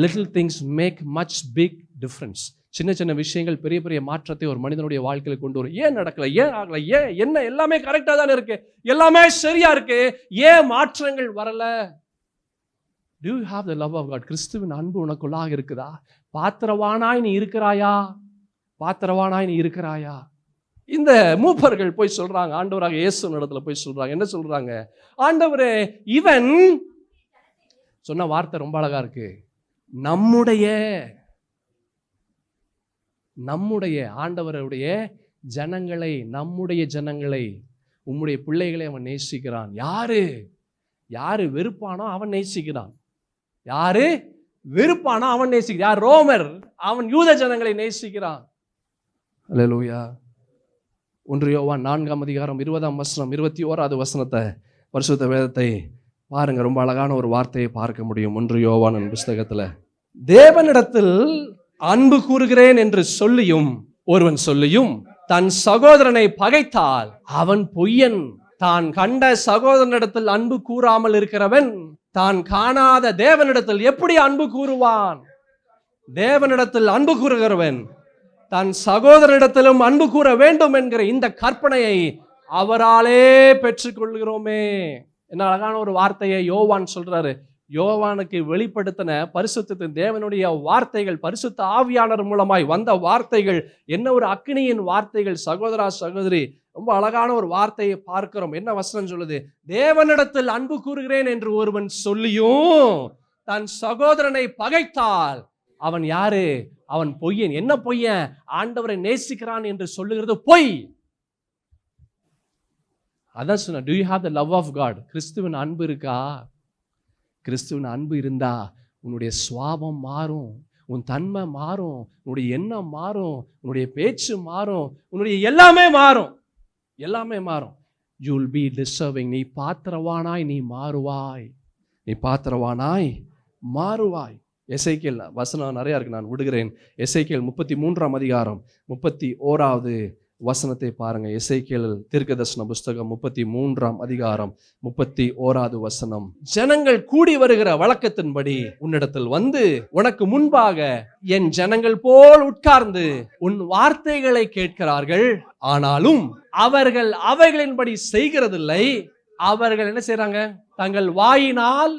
Little things make much big difference. சின்ன சின்ன விஷயங்கள் பெரிய பெரிய மாற்றத்தை ஒரு மனிதனுடைய வாழ்க்கையில கொண்டு வரும். ஏன் நடக்கல, ஏன் ஆகல, ஏன் என்ன எல்லாமே கரெக்டா தானே இருக்கு, எல்லாமே சரியா இருக்கு, ஏன் மாற்றங்கள் வரல? Do you have the love of God? கிறிஸ்துவின் அன்பு உனக்குள்ளாக இருக்குதா? பாத்திரவானாய் நீ இருக்கிறாயா? பாத்திரவானாய் நீ இருக்கிறாயா? இந்த மூப்பர்கள் போய் சொல்றாங்க, ஆண்டவராக இயேசு இடத்துல போய் சொல்றாங்க. என்ன சொல்றாங்க? ஆண்டவரே, இவன் சொன்ன வார்த்தை ரொம்ப அழகா இருக்கு. நம்முடைய ஆண்டவருடைய ஜனங்களை, நம்முடைய ஜனங்களை, உம்முடைய பிள்ளைகளை அவன் நேசிக்கிறான். யாரு வெறுப்பானோ அவன் நேசிக்கிறான். யாரு வெறுப்பானோ அவன் நேசிக்கிறான். யார்? ரோமர். அவன் யூத ஜனங்களை நேசிக்கிறான். அல்லேலூயா. 1 யோவான் 4 அதிகாரம் 20 21 வசனத்தை, பரிசுத்த வேதத்தை பாருங்க. ரொம்ப அழகான ஒரு வார்த்தையை பார்க்க முடியும் 1 யோவான் புஸ்தகத்துல. தேவனிடத்தில் அன்பு கூறுகிறேன் என்று ஒருவன் சொல்லியும் தன் சகோதரனை பகைத்தால் அவன் பொய்யன். தான் கண்ட சகோதரனிடத்தில் அன்பு கூறாமல் இருக்கிறவன் தான் காணாத தேவனிடத்தில் எப்படி அன்பு கூறுவான்? தேவனிடத்தில் அன்பு கூறுகிறவன் தன் சகோதரனிடத்திலும் அன்பு கூற வேண்டும் என்கிற இந்த கற்பனையை அவராலே பெற்றுக்கொள்கிறோமே. என்ன அழகான ஒரு வார்த்தையை யோவான் சொல்றாரு. யோவானுக்கு வெளிப்படுத்தின பரிசுத்தத்தின் தேவனுடைய வார்த்தைகள், பரிசுத்த ஆவியானவர் மூலமாய் வந்த வார்த்தைகள், என்ன ஒரு அக்கினியின் வார்த்தைகள். சகோதரா சகோதரி, ரொம்ப அழகான ஒரு வார்த்தையை பார்க்கிறோம். என்ன வசனம் சொல்லுது? தேவனிடத்தில் அன்பு கூறுகிறேன் என்று ஒருவன் சொல்லியும் தன் சகோதரனை பகைத்தால் அவன் யாரு? அவன் பொய்யன். என்ன பொய்யன்? ஆண்டவரை நேசிக்கிறான் என்று சொல்லுகிறது பொய். அதான் சொன்ன, do you have the love of God? கிறிஸ்துவின் அன்பு இருக்கா? கிறிஸ்துவின் அன்பு இருந்தா உன்னுடைய சுவாபம் மாறும், உன் தன்மை மாறும், உன்னுடைய எண்ணம் மாறும், உன்னுடைய பேச்சு மாறும், உன்னுடைய எல்லாமே மாறும், எல்லாமே மாறும். you will be deserving. நீ பாத்திரவானாய் நீ மாறுவாய், நீ பாத்திரவானாய் மாறுவாய். எசேக்கியேல் வசனம் நிறையா இருக்கு, நான் விடுகிறேன். எசேக்கியேல் 33ஆம் அதிகாரம் 31வது வசனத்தை பாருங்க. எசேக்கியேல் தீர்க்கதரிசன புஸ்தகம் 33ஆம் அதிகாரம் 31வது வசனம். ஜனங்கள் கூடி வருகிற வழக்கத்தின்படி உன்னிடத்தில் வந்து உனக்கு முன்பாக என் ஜனங்கள் போல் உட்கார்ந்து உன் வார்த்தைகளை கேட்கிறார்கள், ஆனாலும் அவர்கள் அவைகளின்படி செய்கிறதில்லை. அவர்கள் என்ன செய்றாங்க? தங்கள் வாயினால்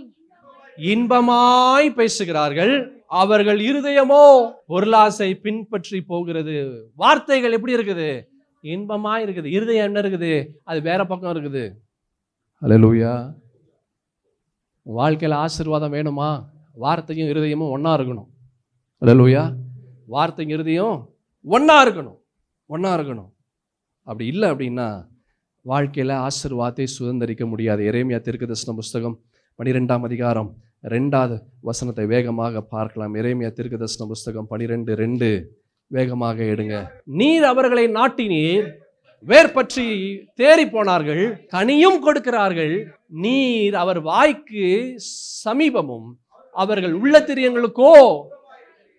இன்பமாய் பேசுகிறார்கள், அவர்கள் இருதயமோ பொருளாசை பின்பற்றி போகிறது. வார்த்தைகள் எப்படி இருக்குது? இன்பமாய் இருக்குது. இருதயம் என்ன இருக்குது? அது வேற பக்கம் இருக்குது. அல்லேலூயா. வாழ்க்கையில் ஆசீர்வாதம் வேணுமா? வார்த்தையும் இருதயமும் ஒன்னா இருக்கணும். அல்லேலூயா. வார்த்தையும் இருதயம் ஒன்னா இருக்கணும். அப்படி இல்லை அப்படின்னா வாழ்க்கையில் ஆசீர்வாதத்தை சுதந்திரிக்க முடியாது. எரேமியா தீர்க்கதரிசன புஸ்தகம் 12ஆம் அதிகாரம் 2வது வசனத்தை வேகமாக பார்க்கலாம். எரேமியா தீர்க்கதரிசன புஸ்தகம் 12:2 வேகமாக எடுங்க. நீர் அவர்களை நாட்டினீர், வேர் பற்றி தேறி போனார்கள், கனியும் கொடுக்கிறார்கள். நீர் அவர் வாய்க்கு சமீபமும் அவர்கள் உள்ளத்திரியங்களுக்கோ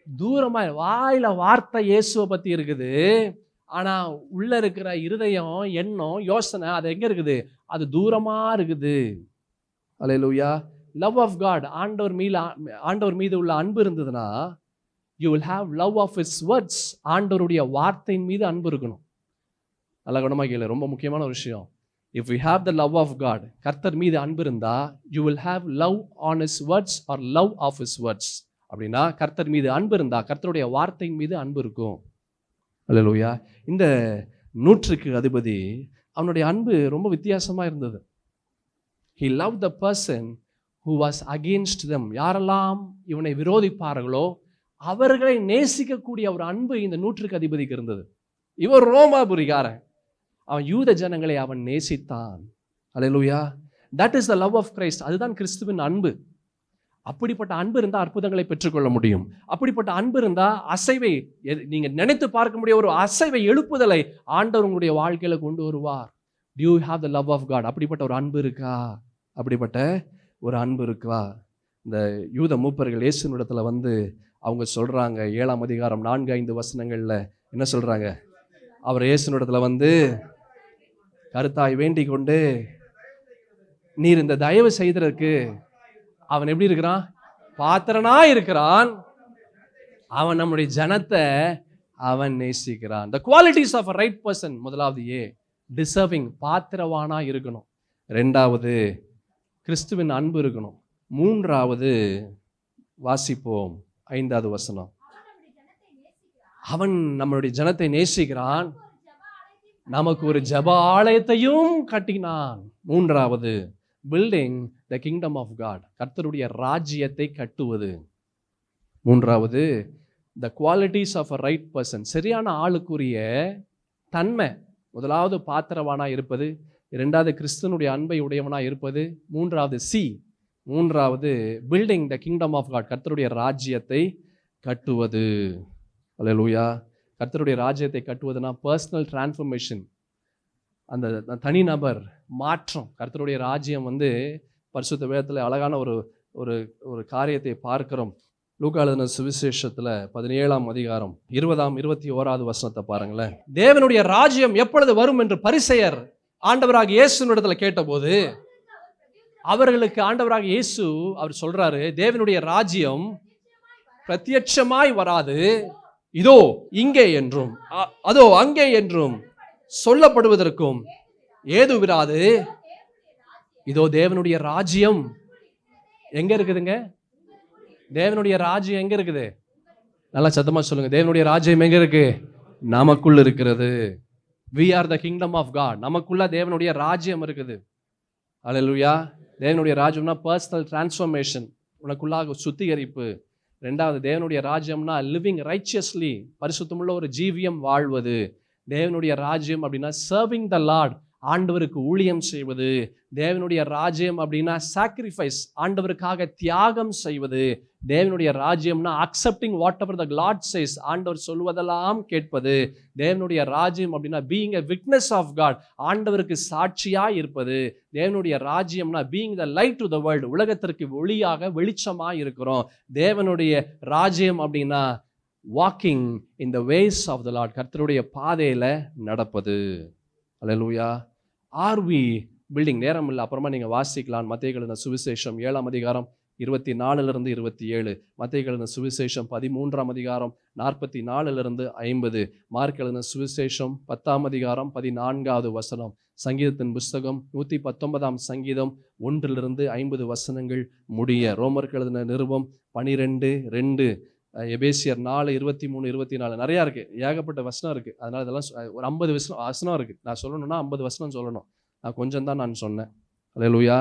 தூரமாய். வாயில வார்த்தை இயேசுவை பத்தி இருக்குது, ஆனா உள்ள இருக்கிற இருதயம், எண்ணம், யோசனை அது எங்க இருக்குது? அது தூரமா இருக்குது. அல்லேலூயா. லவ் ஆஃப் காட், ஆண்டவர் மீது உள்ள அன்பு இருந்ததுன்னா you will have love of his words. ஆண்டவருடைய வார்த்தையின் மீது அன்பு இருக்கணும். நல்ல குணமாக கேளு, ரொம்ப முக்கியமான ஒரு விஷயம். If you have the love of God, கர்த்தர் மீது அன்பு இருந்தா you will have love on his words or love of his words. அப்படின்னா கர்த்தர் மீது அன்பு இருந்தா கர்த்தருடைய வார்த்தையின் மீது அன்பு இருக்கும். அல்லேலூயா. இந்த 100க்கு அதிபதி அவனுடைய அன்பு ரொம்ப வித்தியாசமா இருந்தது. He loved the person who was against them. யாரெல்லாம் இவனை விரோதிப்பார்களோ அவர்களை நேசிக்கக்கூடிய ஒரு அன்பு இந்த 100க்கு அதிபதிக்கு இருந்தது. இவன் ரோமாபுரிகாரன், அவன் யூத ஜனங்களை அவன் நேசித்தான். அல்லேலூயா. That is the love of Christ. அதுதான் கிறிஸ்துவின் அன்பு. அப்படிப்பட்ட அன்பு இருந்தால் அற்புதங்களை பெற்றுக்கொள்ள முடியும். அப்படிப்பட்ட அன்பு இருந்தால் அசைவை, நீங்க நினைத்து பார்க்க முடிய ஒரு அசைவை, எழுப்புதலை ஆண்டவர் உங்களுடைய வாழ்க்கையில கொண்டு வருவார். Do you have the love of God? அப்படிப்பட்ட ஒரு அன்பு இருக்கா? அப்படிப்பட்ட ஒரு அன்பு இருக்கா? இந்த யூத மூப்பர்கள் இயேசுவினிடத்துல வந்து அவங்க சொல்றாங்க, 7ஆம் அதிகாரம் 4-5 வசனங்கள்ல என்ன சொல்றாங்க? அவர் இயேசுவினிடத்துல வந்து கருத்தாய் வேண்டிக் கொண்டு, நீர் இந்த தயவு செய்ததற்கு அவன் எப்படி இருக்கிறான்? பாத்திரனா இருக்கிறான். அவன் நம்முடைய ஜனத்தை அவன் நேசிக்கிறான். The qualities of a right person. முதலாவது டிசர்விங், பாத்திரவானா இருக்கணும். 2வது கிறிஸ்துவின் அன்பு இருக்கணும். 3வது வாசிப்போம் 5வது வசனம். அவன் நம்மளுடைய ஜனத்தை நேசிக்கிறான், நமக்கு ஒரு ஜெப ஆலயத்தையும் கட்டினான். 3வது building the kingdom of God, கர்த்தருடைய ராஜ்யத்தை கட்டுவது. 3வது the qualities of a right person, சரியான ஆளுக்குரிய தன்மை. முதலாவது பாத்திரவானா இருப்பது, 2வது கிறிஸ்துவனுடைய அன்பை உடையவனா இருப்பது, 3வது building the kingdom of God, கர்த்தருடைய ராஜ்யத்தை கட்டுவது. அல்லேலூயா. கர்த்தருடைய ராஜ்யத்தை கட்டுவதுனா பர்சனல் டிரான்ஸ்ஃபர்மேஷன், அந்த தனிநபர் மாற்றம். கர்த்தருடைய ராஜ்யம் வந்து பரிசுத்த வேதத்தில் அழகான ஒரு காரியத்தை பார்க்கிறோம். லூக்கா எழுதின சுவிசேஷத்தில் 17ஆம் அதிகாரம் 20-21வது வசனத்தை பாருங்களேன். தேவனுடைய ராஜ்யம் எப்பொழுது வரும் என்று பரிசேயர் ஆண்டவராக இயேசுவினிடத்தில் கேட்டபோது, அவர்களுக்கு ஆண்டவராக இயேசு அவர் சொல்றாரு, தேவனுடைய ராஜ்யம் பிரத்யட்சமாய் வராது, இதோ இங்கே என்றும் அதோ அங்கே என்றும் சொல்லப்படுவதற்கும் ஏதுவிராது. இதோ தேவனுடைய ராஜ்யம் எங்க இருக்குதுங்க? தேவனுடைய ராஜ்யம் எங்க இருக்குது? நல்லா சத்தமா சொல்லுங்க. தேவனுடைய ராஜ்யம் எங்க இருக்கு? நமக்குள்ள இருக்கிறது. We are the kingdom of God. நமக்குள்ள தேவனுடைய ராஜ்யம் இருக்குது. அல்லேலூயா. தேவனுடைய ராஜ்யம்னா பர்சனல் டிரான்ஸ்ஃபர்மேஷன், உனக்குள்ளாக சுத்திகரிப்பு. 2வது தேவனுடைய ராஜ்யம்னா லிவிங் ரைச்சியஸ்லி, பரிசுத்தமுள்ள ஒரு ஜீவியம் வாழ்வது. தேவனுடைய ராஜ்யம் அப்படின்னா சர்விங் த லார்ட், ஆண்டவருக்கு ஊழியம் செய்வது. தேவனுடைய ராஜ்யம் அப்படின்னா சாக்ரிஃபைஸ், ஆண்டவருக்காக தியாகம் செய்வது. தேவனுடைய ராஜ்யம்னா accepting whatever the Lord says, ஆண்டவர் சொல்வதெல்லாம் கேட்பது. தேவனுடைய ராஜ்யம் அப்படின்னா being a witness of God, ஆண்டவருக்கு சாட்சியாய் இருப்பது. தேவனுடைய ராஜ்யம்னா being the light to the world, உலகத்திற்கு ஒளியாக வெளிச்சமாய் இருக்கிறோம். தேவனுடைய ராஜ்யம் அப்படின்னா walking in the ways of the Lord, கர்த்தருடைய பாதையில நடப்பது. அல்லேலூயா. Are we building? நேரம் இல்லை, அப்புறமா நீங்கள் வாசிக்கலாம். மத்தேயு எழுதின சுவிசேஷம் 7ஆம் அதிகாரம் 24 27, மத்தேயு எழுதின சுவிசேஷம் 13ஆம் அதிகாரம் 44 50, மார்க் எழுதின சுவிசேஷம் 10ஆம் அதிகாரம் 14வது வசனம், சங்கீதத்தின் புஸ்தகம் 119ஆம் சங்கீதம் 1 50 வசனங்கள் முடிய, ரோமருக்கு எழுதின நிருபம் 12:2, எபேசியர் 4 23 24, நிறையா இருக்குது, ஏகப்பட்ட வசனம் இருக்குது. அதனால் இதெல்லாம் ஒரு 50 வசனம் இருக்குது. நான் சொல்லணும்னா 50 வசனம் சொல்லணும், நான் கொஞ்சம் தான் நான் சொன்னேன். அல்லேலூயா.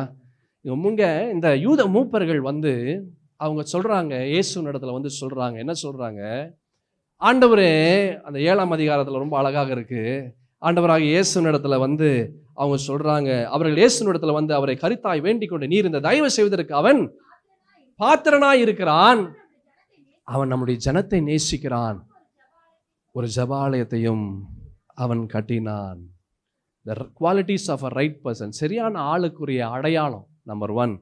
முங்க இந்த யூத மூப்பர்கள் அவங்க சொல்கிறாங்க, இயேசுவின் இடத்துல சொல்கிறாங்க, என்ன சொல்கிறாங்க? ஆண்டவரே, அந்த 7ஆம் அதிகாரத்தில் ரொம்ப அழகாக இருக்குது. ஆண்டவராக இயேசுவின் இடத்துல அவங்க சொல்கிறாங்க, அவர்கள் இயேசுவின் இடத்துல அவரை கரித்தாய் வேண்டிக் கொண்டு, நீர் இந்த தயவு செய்வதற்கு அவன் பாத்திரனாய் இருக்கிறான், அவன் நம்முடைய ஜனத்தை நேசிக்கிறான், ஒரு ஜெபாலயத்தையும் அவன் கட்டினான். The qualities of a right person, சரியான ஆளுக்குரிய அடையாளம். நம்பர் 1,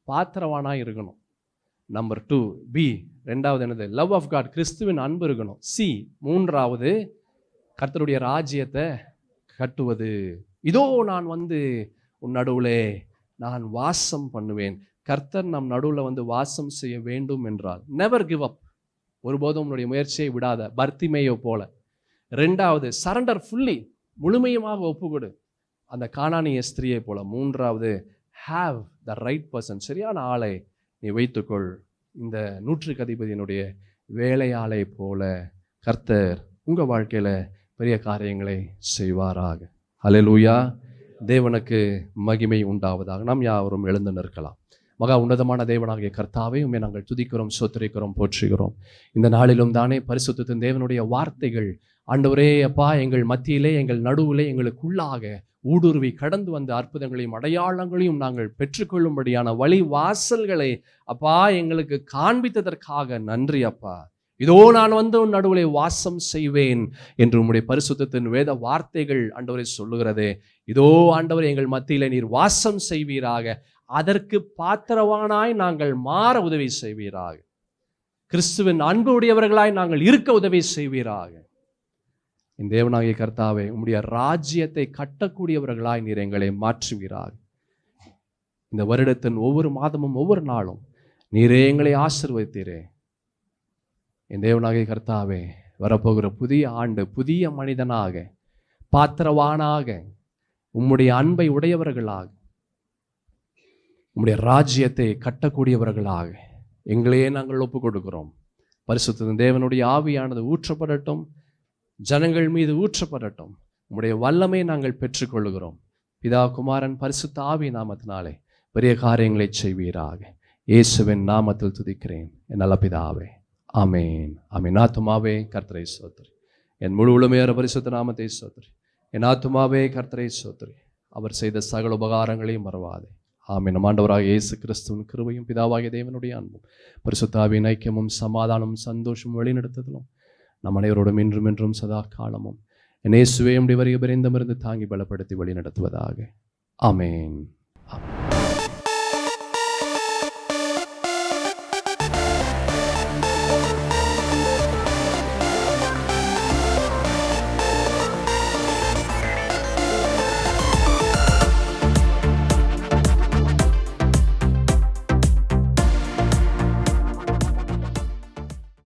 பாத்திரவானாய் இருக்கணும். நம்பர் 2, பி, ரெண்டாவது என்னது? லவ் ஆஃப் காட், கிறிஸ்துவின் அன்பு இருக்கணும். சி, மூன்றாவது கர்த்தருடைய ராஜ்யத்தை கட்டுவது. இதோ நான் உன் நடுவுலே நான் வாசம் பண்ணுவேன். கர்த்தர் நம் நடுவில் வாசம் செய்ய வேண்டும் என்றால் நெவர் கிவ் அப், ஒருபோதும் உன்னுடைய முயற்சியை விடாத, பர்த்திமேயோ போல. ரெண்டாவது, சரண்டர் ஃபுல்லி, முழுமையுமாக ஒப்புக்கொடு, அந்த கானானிய ஸ்திரியை போல. மூன்றாவது, ஹாவ் த ரைட் பர்சன், சரியான ஆளை நீ வைத்துக்கொள். இந்த 100க்கு அதிபதியினுடைய வேலையாளை போல கர்த்தர் உங்கள் வாழ்க்கையில் பெரிய காரியங்களை செய்வாராக. அல்லேலூயா. தேவனுக்கு மகிமை உண்டாவதாக. நாம் யாவரும் எழுந்து நிற்கலாம். மகா உன்னதமான தேவனாகிய கர்த்தாவே, உம்மை நாங்கள் துதிக்கிறோம், ஸ்தோத்திரிக்கிறோம், போற்றுகிறோம். இந்த நாளிலும் தானே பரிசுத்தத்தின் தேவனுடைய வார்த்தைகள் ஆண்டவரே அப்பா எங்கள் மத்தியிலே, எங்கள் நடுவிலே, எங்களுக்குள்ளாக ஊடுருவி கடந்து வந்த அற்புதங்களையும் அடையாளங்களையும் நாங்கள் பெற்றுக்கொள்ளும்படியான வழி வாசல்களை அப்பா எங்களுக்கு காண்பித்ததற்காக நன்றி அப்பா. இதோ நான் உன் நடுவிலே வாசம் செய்வேன் என்று உம்முடைய பரிசுத்தத்தின் வேத வார்த்தைகள் ஆண்டவரை சொல்லுகிறதே. இதோ ஆண்டவரே, எங்கள் மத்தியிலே நீர் வாசம் செய்வீராக, அதற்கு பாத்திரவானாய் நாங்கள் மாற உதவி செய்வீராக, கிறிஸ்துவின் அன்பு உடையவர்களாய் நாங்கள் இருக்க உதவி செய்வீராக. என் தேவனாகிய கர்த்தாவே, உம்முடைய ராஜ்யத்தை கட்டக்கூடியவர்களாய் நீர் எங்களை மாற்றுவீராக. இந்த வருடத்தின் ஒவ்வொரு மாதமும் ஒவ்வொரு நாளும் நீரே எங்களை ஆசீர்வதித்தீரே. என் தேவனாகிய கர்த்தாவே, வரப்போகிற புதிய ஆண்டு புதிய மனிதனாக, பாத்திரவானாக, உம்முடைய அன்பை உடையவர்களாக, உம்முடைய ராஜ்யத்தை கட்டக்கூடியவர்களாக எங்களையே நாங்கள் ஒப்புக் கொடுக்கிறோம். பரிசுத்த தேவனுடைய ஆவியானது ஊற்றப்படட்டும், ஜனங்கள் மீது ஊற்றப்படட்டும். உம்முடைய வல்லமை நாங்கள் பெற்றுக்கொள்கிறோம். பிதா, குமாரன், பரிசுத்த ஆவி நாமத்தினாலே பெரிய காரியங்களை செய்வீராக. இயேசுவின் நாமத்தில் துதிக்கிறேன் என் நல்ல பிதாவே, ஆமேன், ஆமேன். ஆத்துமாவே கர்த்தரை ஸ்தோத்திரி, என் முழு உளமையான பரிசுத்த நாமத்தை ஸ்தோத்திரி. என் ஆத்துமாவே கர்த்தரை ஸ்தோத்திரி, அவர் செய்த சகல உபகாரங்களையும் மறவாதே. ஆமென். நம் ஆண்டவராக இயேசு கிறிஸ்துவின் கிருபையும் பிதாவாகிய தேவனுடைய அன்பும் பரிசுத்த ஆவியின் ஐக்கியமும் சமாதானமும் சந்தோஷமும் வழிநடத்துதலும் நம் அனைவரோடும் இன்றும் என்றும் சதா காலமும் இயேசுவே உம்முடைய வருகை பரியந்தமிருந்து தாங்கி பலப்படுத்தி வழி நடத்துவதாக. ஆமென்.